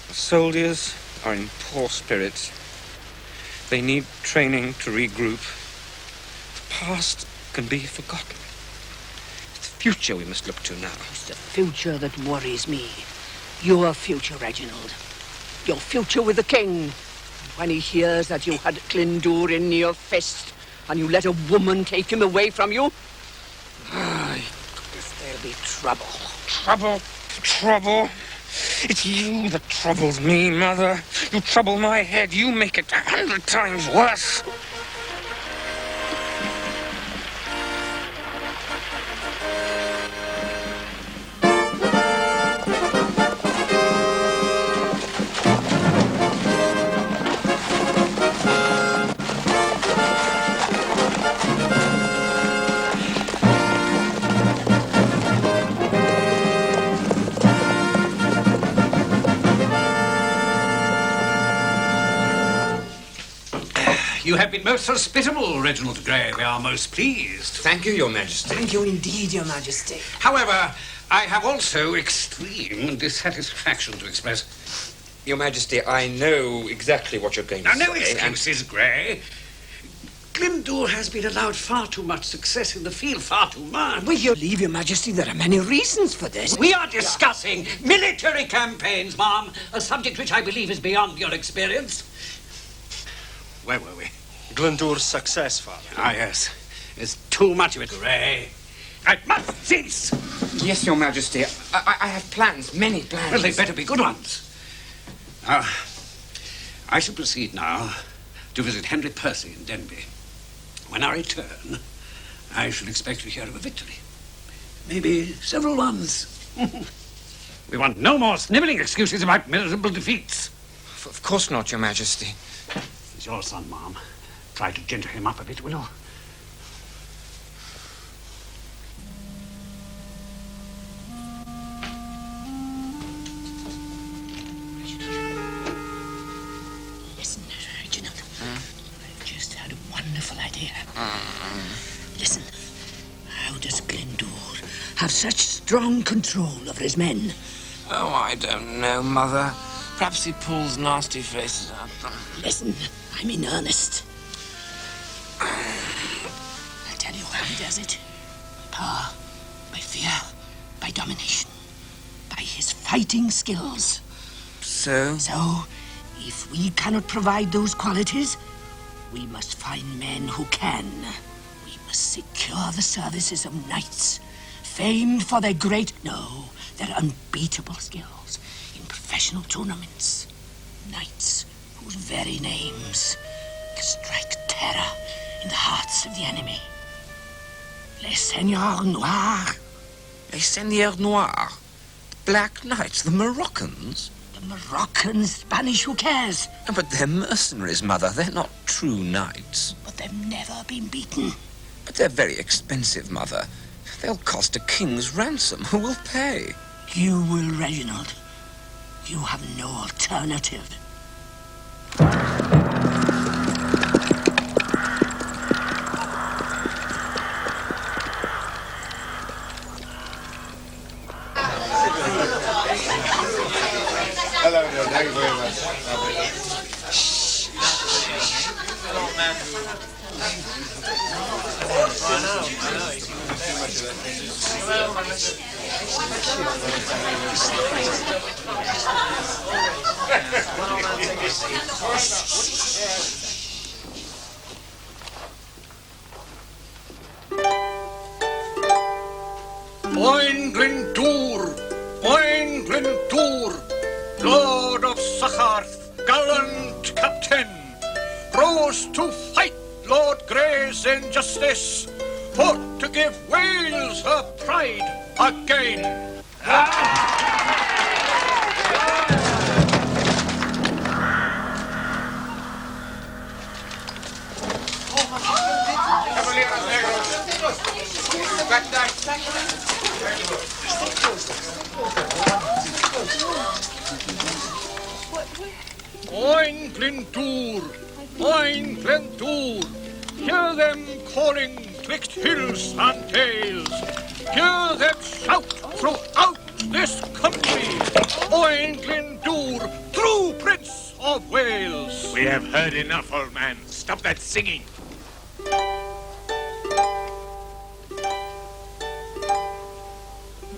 The soldiers are in poor spirits. They need training to regroup. The past can be forgotten. It's the future we must look to now. It's the future that worries me. Your future, Reginald. Your future with the king. When he hears that you had Glyndŵr in your fist and you let a woman take him away from you, there'll be trouble. Trouble? Trouble? It's you that troubles me, Mother. You trouble my head. You make it 100 times worse. You have been most hospitable, Reginald Grey. We are most pleased. Thank you, Your Majesty. Thank you indeed, Your Majesty. However, I have also extreme dissatisfaction to express. Your Majesty, I know exactly what you're going to say. Now, no excuses, Grey. Glyndŵr has been allowed far too much success in the field, far too much. Will you leave, Your Majesty? There are many reasons for this. We are discussing military campaigns, ma'am, a subject which I believe is beyond your experience. Where were we? Glyndŵr's success, Father. Ah, yes. There's too much of it, Grey. I must cease. Yes, Your Majesty. I have plans, many plans. Well, they better be good ones. Now, I shall proceed now to visit Henry Percy in Denby. When I return, I shall expect to hear of a victory. Maybe several ones. We want no more snivelling excuses about miserable defeats. Of course not, Your Majesty. He's your son, Ma'am. Try to ginger him up a bit, will you? Listen, Reginald. I've just had a wonderful idea. Listen, how does Glendour have such strong control over his men? Oh, I don't know, Mother. Perhaps he pulls nasty faces out. Listen, I'm in earnest. I'll tell you how he does it. By power, by fear, by domination, by his fighting skills. So? So, if we cannot provide those qualities, we must find men who can. We must secure the services of knights, famed for their their unbeatable skills in professional tournaments. Knights whose very names strike terror in the hearts of the enemy. Les Seigneurs Noirs. Les Seigneurs Noirs? The Black Knights, the Moroccans? The Moroccans, Spanish, who cares? Oh, but they're mercenaries, Mother. They're not true knights. But they've never been beaten. But they're very expensive, Mother. They'll cost a king's ransom. Who will pay? You will, Reginald. You have no alternative. Hello, thank you very much. Owain Glendour, Owain Glendour, Lord of Sucharth, gallant captain, rose to fight Lord Grey's injustice, for to give Wales her pride again. Owain Glendour, Owain Glendour, hear them calling twixt hills and dales. Hear them shout throughout this country. Owain Glendour, true Prince of Wales. We have heard enough, old man. Stop that singing.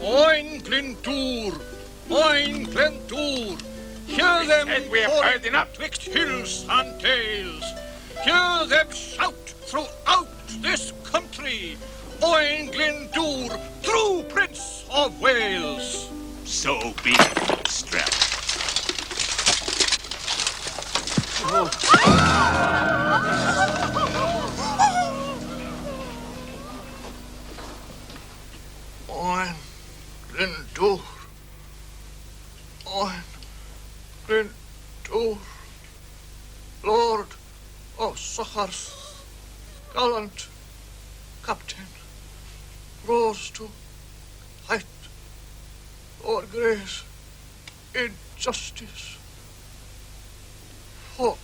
Owain Glendour, Owain Glendour, hear them we have heard enough. Twixt hills and dales. Hear them shout throughout this country. Owain Glendour, true Prince of Wales. So be it, Strap. Owain Glendour, Owain Glendour, Lord of Sucharth, gallant captain, rose to fight Lord Grey's injustice, fought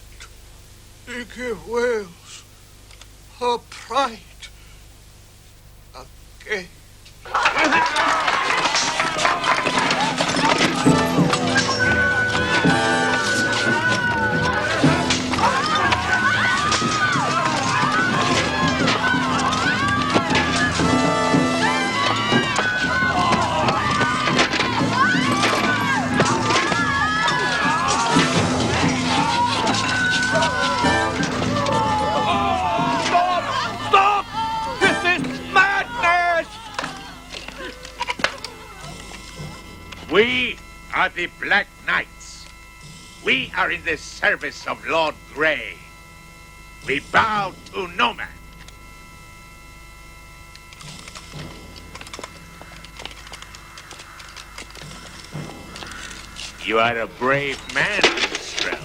to give Wales her pride again. We are the Black Knights. We are in the service of Lord Grey. We bow to no man. You are a brave man, Minstrel.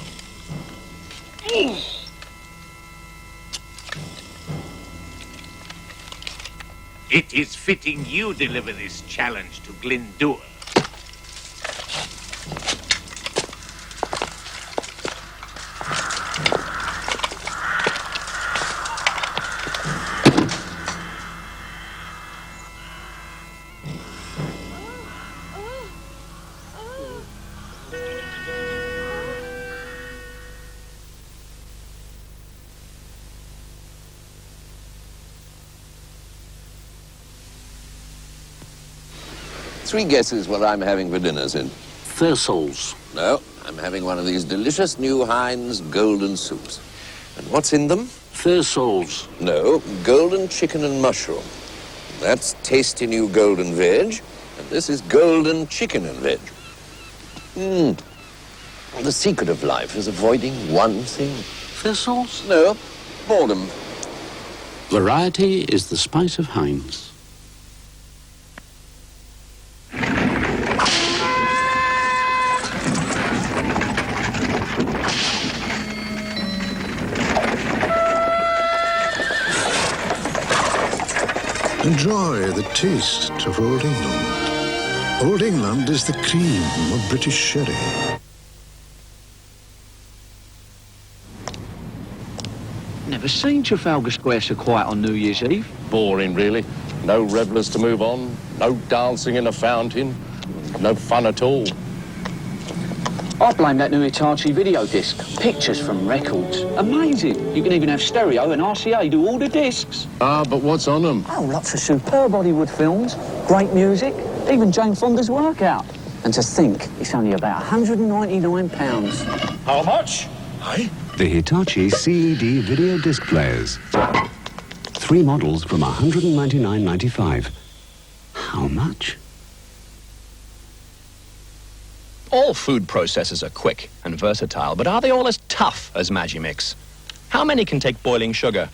It is fitting you deliver this challenge to Glendour. Three guesses what I'm having for dinner, Sid. Thistles. No, I'm having one of these delicious new Heinz golden soups. And what's in them? Thistles. No, golden chicken and mushroom. That's tasty new golden veg, and this is golden chicken and veg. The secret of life is avoiding one thing. Thistles? No, boredom. Variety is the spice of Heinz. Enjoy the taste of Old England. Old England is the cream of British sherry. Never seen Trafalgar Square so quiet on New Year's Eve. Boring, really. No revellers to move on, no dancing in a fountain, no fun at all. I blame that new Hitachi video disc. Pictures from records. Amazing. You can even have stereo and RCA do all the discs. Ah, but what's on them? Oh, lots of superb Hollywood films, great music, even Jane Fonda's workout. And to think, it's only about £199. How much? Aye? The Hitachi CED video disc players. 3 models from £199.95. How much? All food processors are quick and versatile, but are they all as tough as Magimix? How many can take boiling sugar,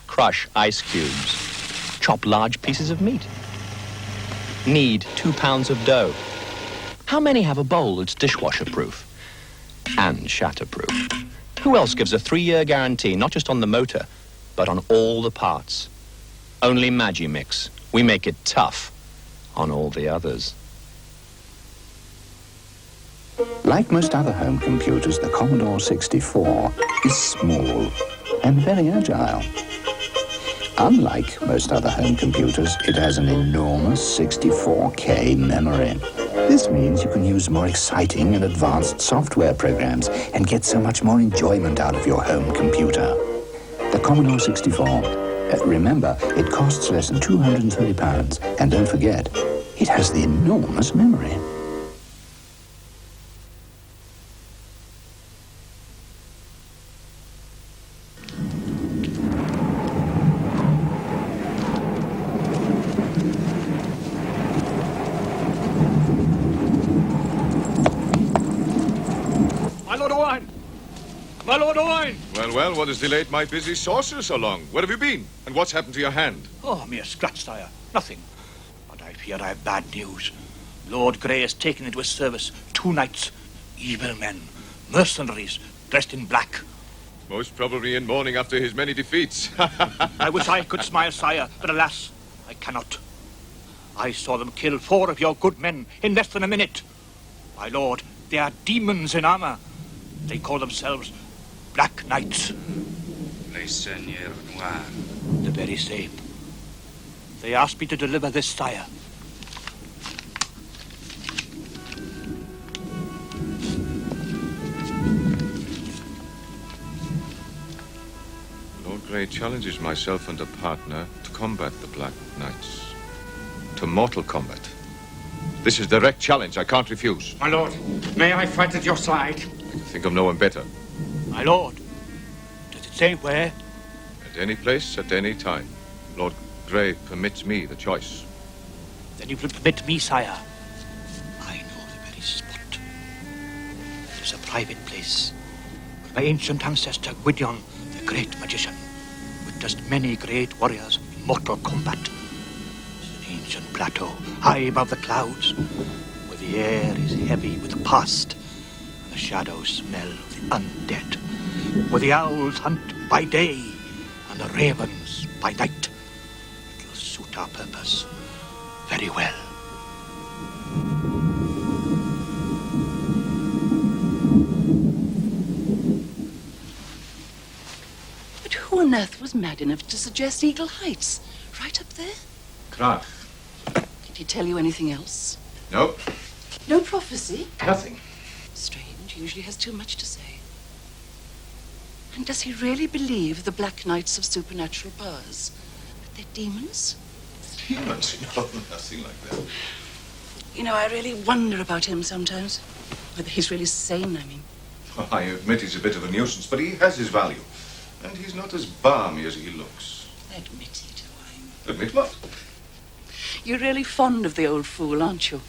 crush ice cubes, chop large pieces of meat, knead 2 pounds of dough? How many have a bowl that's dishwasher-proof and shatterproof? Who else gives a 3-year guarantee, not just on the motor, but on all the parts? Only Magimix. We make it tough on all the others. Like most other home computers, the Commodore 64 is small and very agile. Unlike most other home computers, it has an enormous 64K memory. This means you can use more exciting and advanced software programs and get so much more enjoyment out of your home computer. The Commodore 64. Remember, it costs less than £230. And don't forget, it has the enormous memory. My Lord Owain! My Lord Owain! Well, what has delayed my busy sorcerer so long? Where have you been? And what's happened to your hand? Oh, mere scratch, sire. Nothing. But I fear I have bad news. Lord Grey has taken into his service 2 knights, evil men, mercenaries, dressed in black. Most probably in mourning after his many defeats. I wish I could smile, sire, but alas, I cannot. I saw them kill 4 of your good men in less than a minute. My lord, they are demons in armor. They call themselves Black Knights. Les Seigneurs Noirs. The very same. They asked me to deliver this, sire. Lord Grey challenges myself and a partner to combat the Black Knights. To mortal combat. This is direct challenge I can't refuse. My lord, may I fight at your side? I can think of no one better. My lord, does it say where? At any place, at any time. Lord Grey permits me the choice. Then you will permit me, sire. I know the very spot. It is a private place where my ancient ancestor, Gwydion, the great magician, witnessed many great warriors in mortal combat. It's an ancient plateau, high above the clouds, where The air is heavy with past, and the shadows smell of the undead. Where the owls hunt by day, and the ravens by night. It'll suit our purpose very well. But who on earth was mad enough to suggest Eagle Heights? Right up there? Clark. Did he tell you anything else? No. No prophecy? Nothing. Strange. He usually has too much to say. And does he really believe the Black Knights of supernatural powers? That they're demons? Demons? No, nothing like that. You know, I really wonder about him sometimes. Whether he's really sane, I mean. Well, I admit he's a bit of a nuisance, but he has his value. And he's not as balmy as he looks. Admit it, Owain. Admit what? You're really fond of the old fool, aren't you?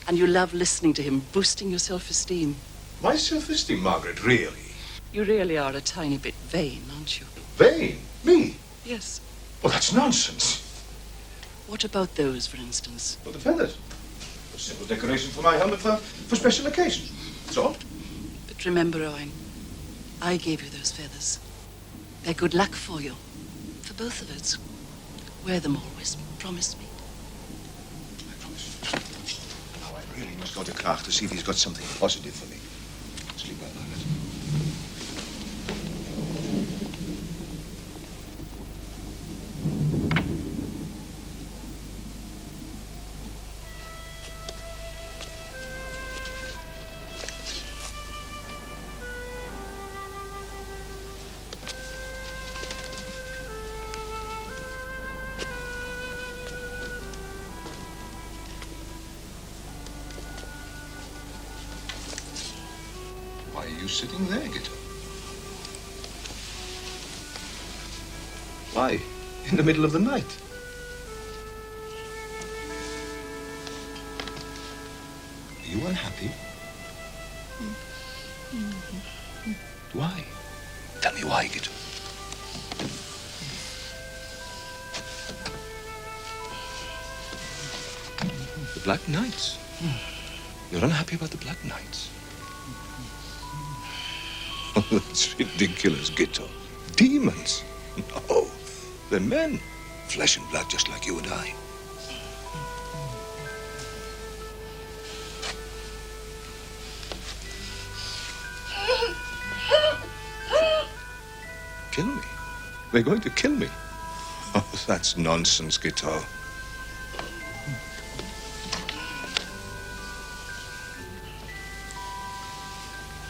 And you love listening to him, boosting your self-esteem. My self-esteem, Margaret, really? You really are a tiny bit vain, aren't you? Vain? Me? Yes. Well, that's nonsense. What about those, for instance? Well, the feathers. A simple decoration for my helmet for special occasions. That's all. But remember, Owen, I gave you those feathers. They're good luck for you. For both of us. Wear them always. Promise me. Now, I really must go to Clark to see if he's got something positive for me. Sleep well, Margaret. Why are you sitting there, Gito? Why? In the middle of the night? Are you unhappy? Why? Tell me why, Gito. The Black Knights. You're unhappy about the Black Knights. Oh, that's ridiculous, Gito. Demons? No, they're men. Flesh and blood, just like you and I. Kill me? They're going to kill me? Oh, that's nonsense, Gito.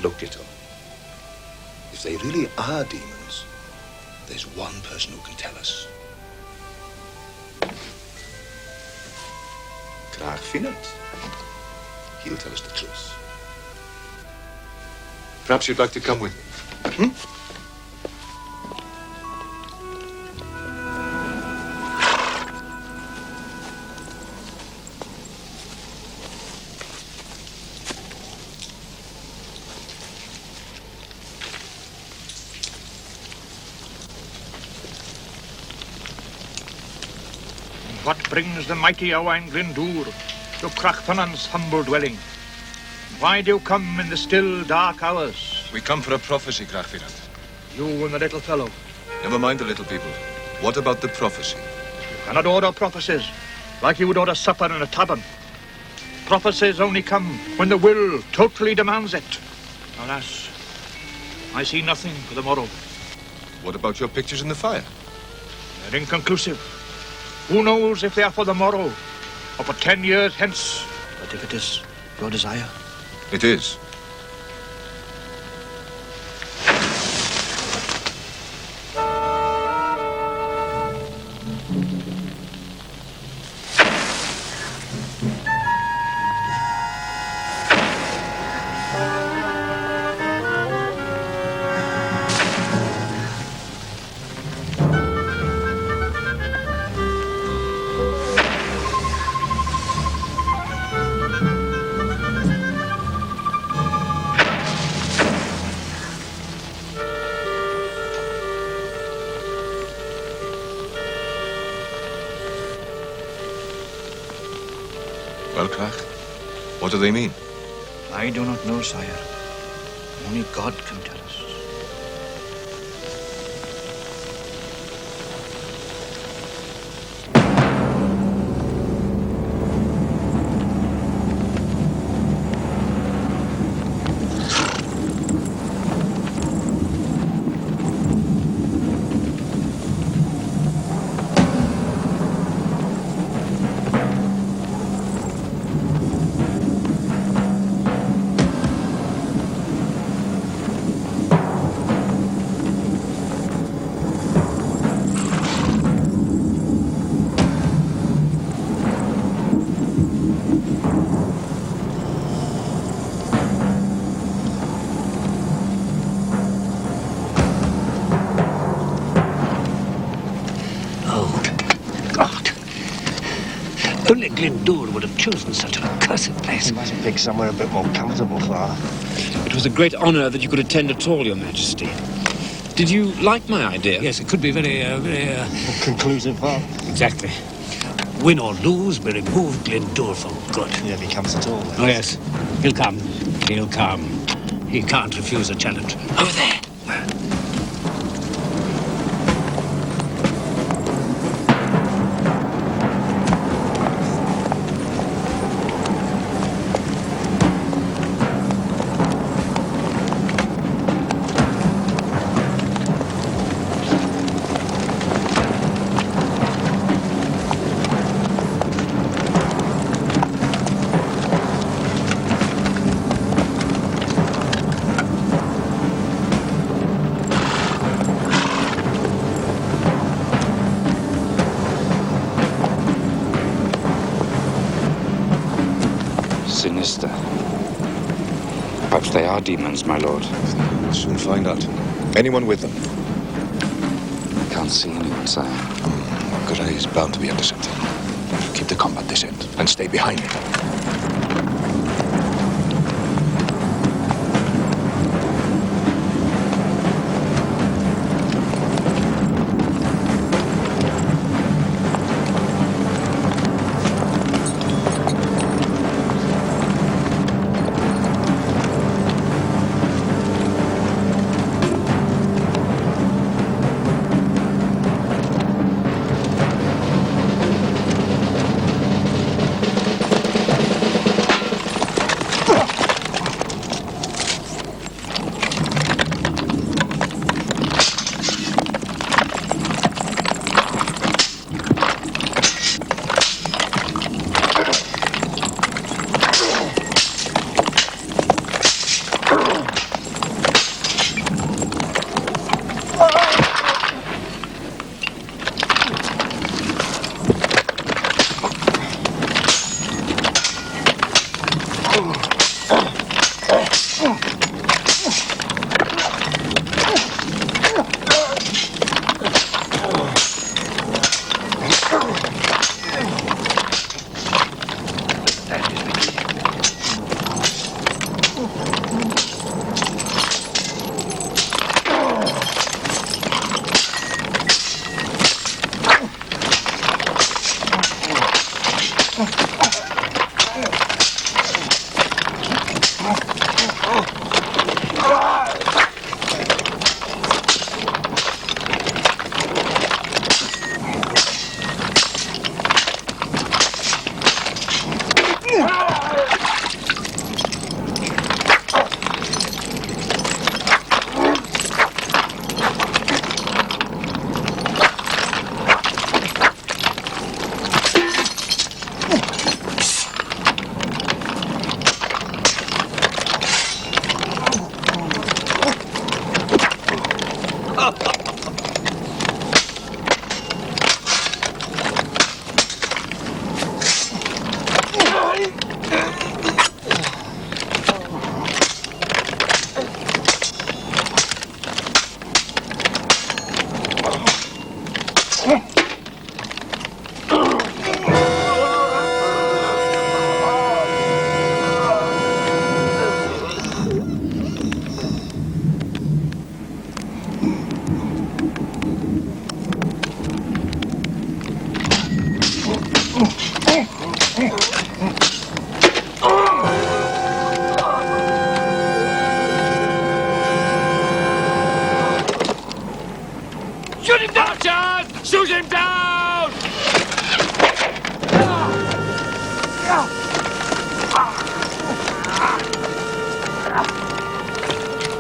Look, Gito. If they really are demons, there's one person who can tell us. Graag Finnert. He'll tell us the truth. Perhaps you'd like to come with me. Hmm? What brings the mighty Owain Glyndŵr to Crachfannan's humble dwelling? Why do you come in the still, dark hours? We come for a prophecy, Graag Finnert. You and the little fellow. Never mind the little people. What about the prophecy? You cannot order prophecies like you would order supper in a tavern. Prophecies only come when the will totally demands it. Alas, I see nothing for the morrow. What about your pictures in the fire? They're inconclusive. Who knows if they are for the morrow or for 10 years hence? But if it is your desire... It is. Well, Clark, What do they mean? I do not know, sire. Only God can tell us. Only Glendour would have chosen such an accursed place. You must pick somewhere a bit more comfortable, Father. It was a great honor that you could attend at all, Your Majesty. Did you like my idea? Yes, it could be very conclusive, Father. Exactly. Win or lose, we remove Glendour for good. Yeah, if he comes at all. Oh, yes. He'll come. He'll come. He can't refuse a challenge. Over there. Sinister. Perhaps they are demons, my lord. We'll soon find out. Anyone with them? Can't see anyone, sire. Gray is bound to be up to something. Keep the combat this end and stay behind me.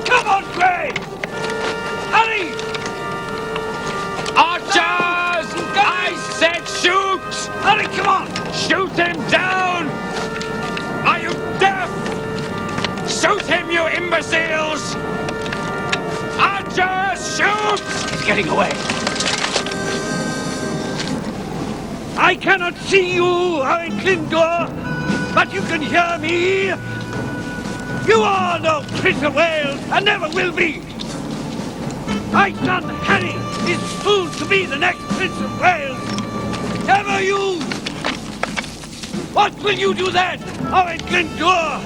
Come on, Gray! Hurry! Archers! I said shoot! Hurry, come on! Shoot him down! Are you deaf? Shoot him, you imbeciles! Archers, shoot! He's getting away. I cannot see you, Owen Glyndŵr, but you can hear me. You are no Prince of Wales and never will be. My son Harry is soon to be the next Prince of Wales. Never you! What will you do then, Owen Glyndŵr?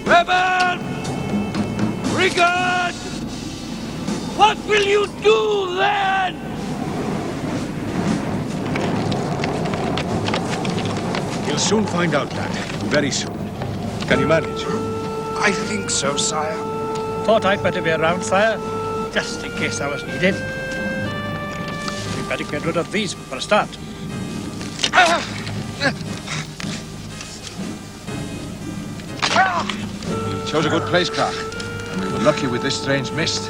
Rebel! Brigand! What will you do then? You'll soon find out, lad. Very soon. Can you manage? I think so, sire. Thought I'd better be around, sire, just in case I was needed. We'd better get rid of these for a start. Chose a good place, Clark. We're lucky with this strange mist.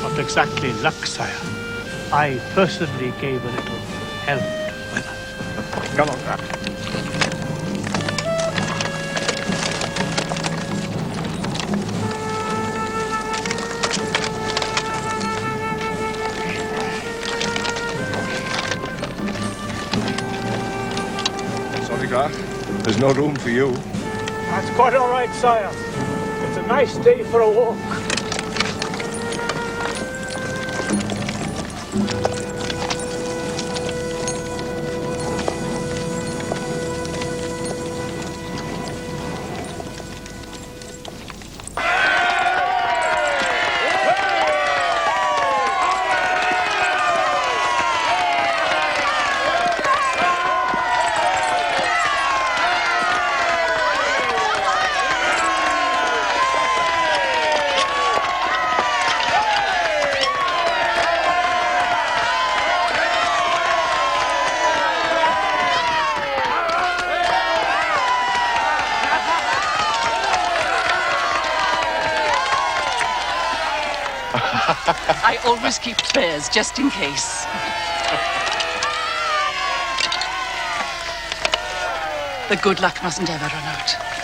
Not exactly luck, sire. I personally gave a little help to weather. Come on, Clark. Sorry, Clark. There's no room for you. That's quite all right, sire. It's a nice day for a walk. I always keep spares, just in case. The good luck mustn't ever run out.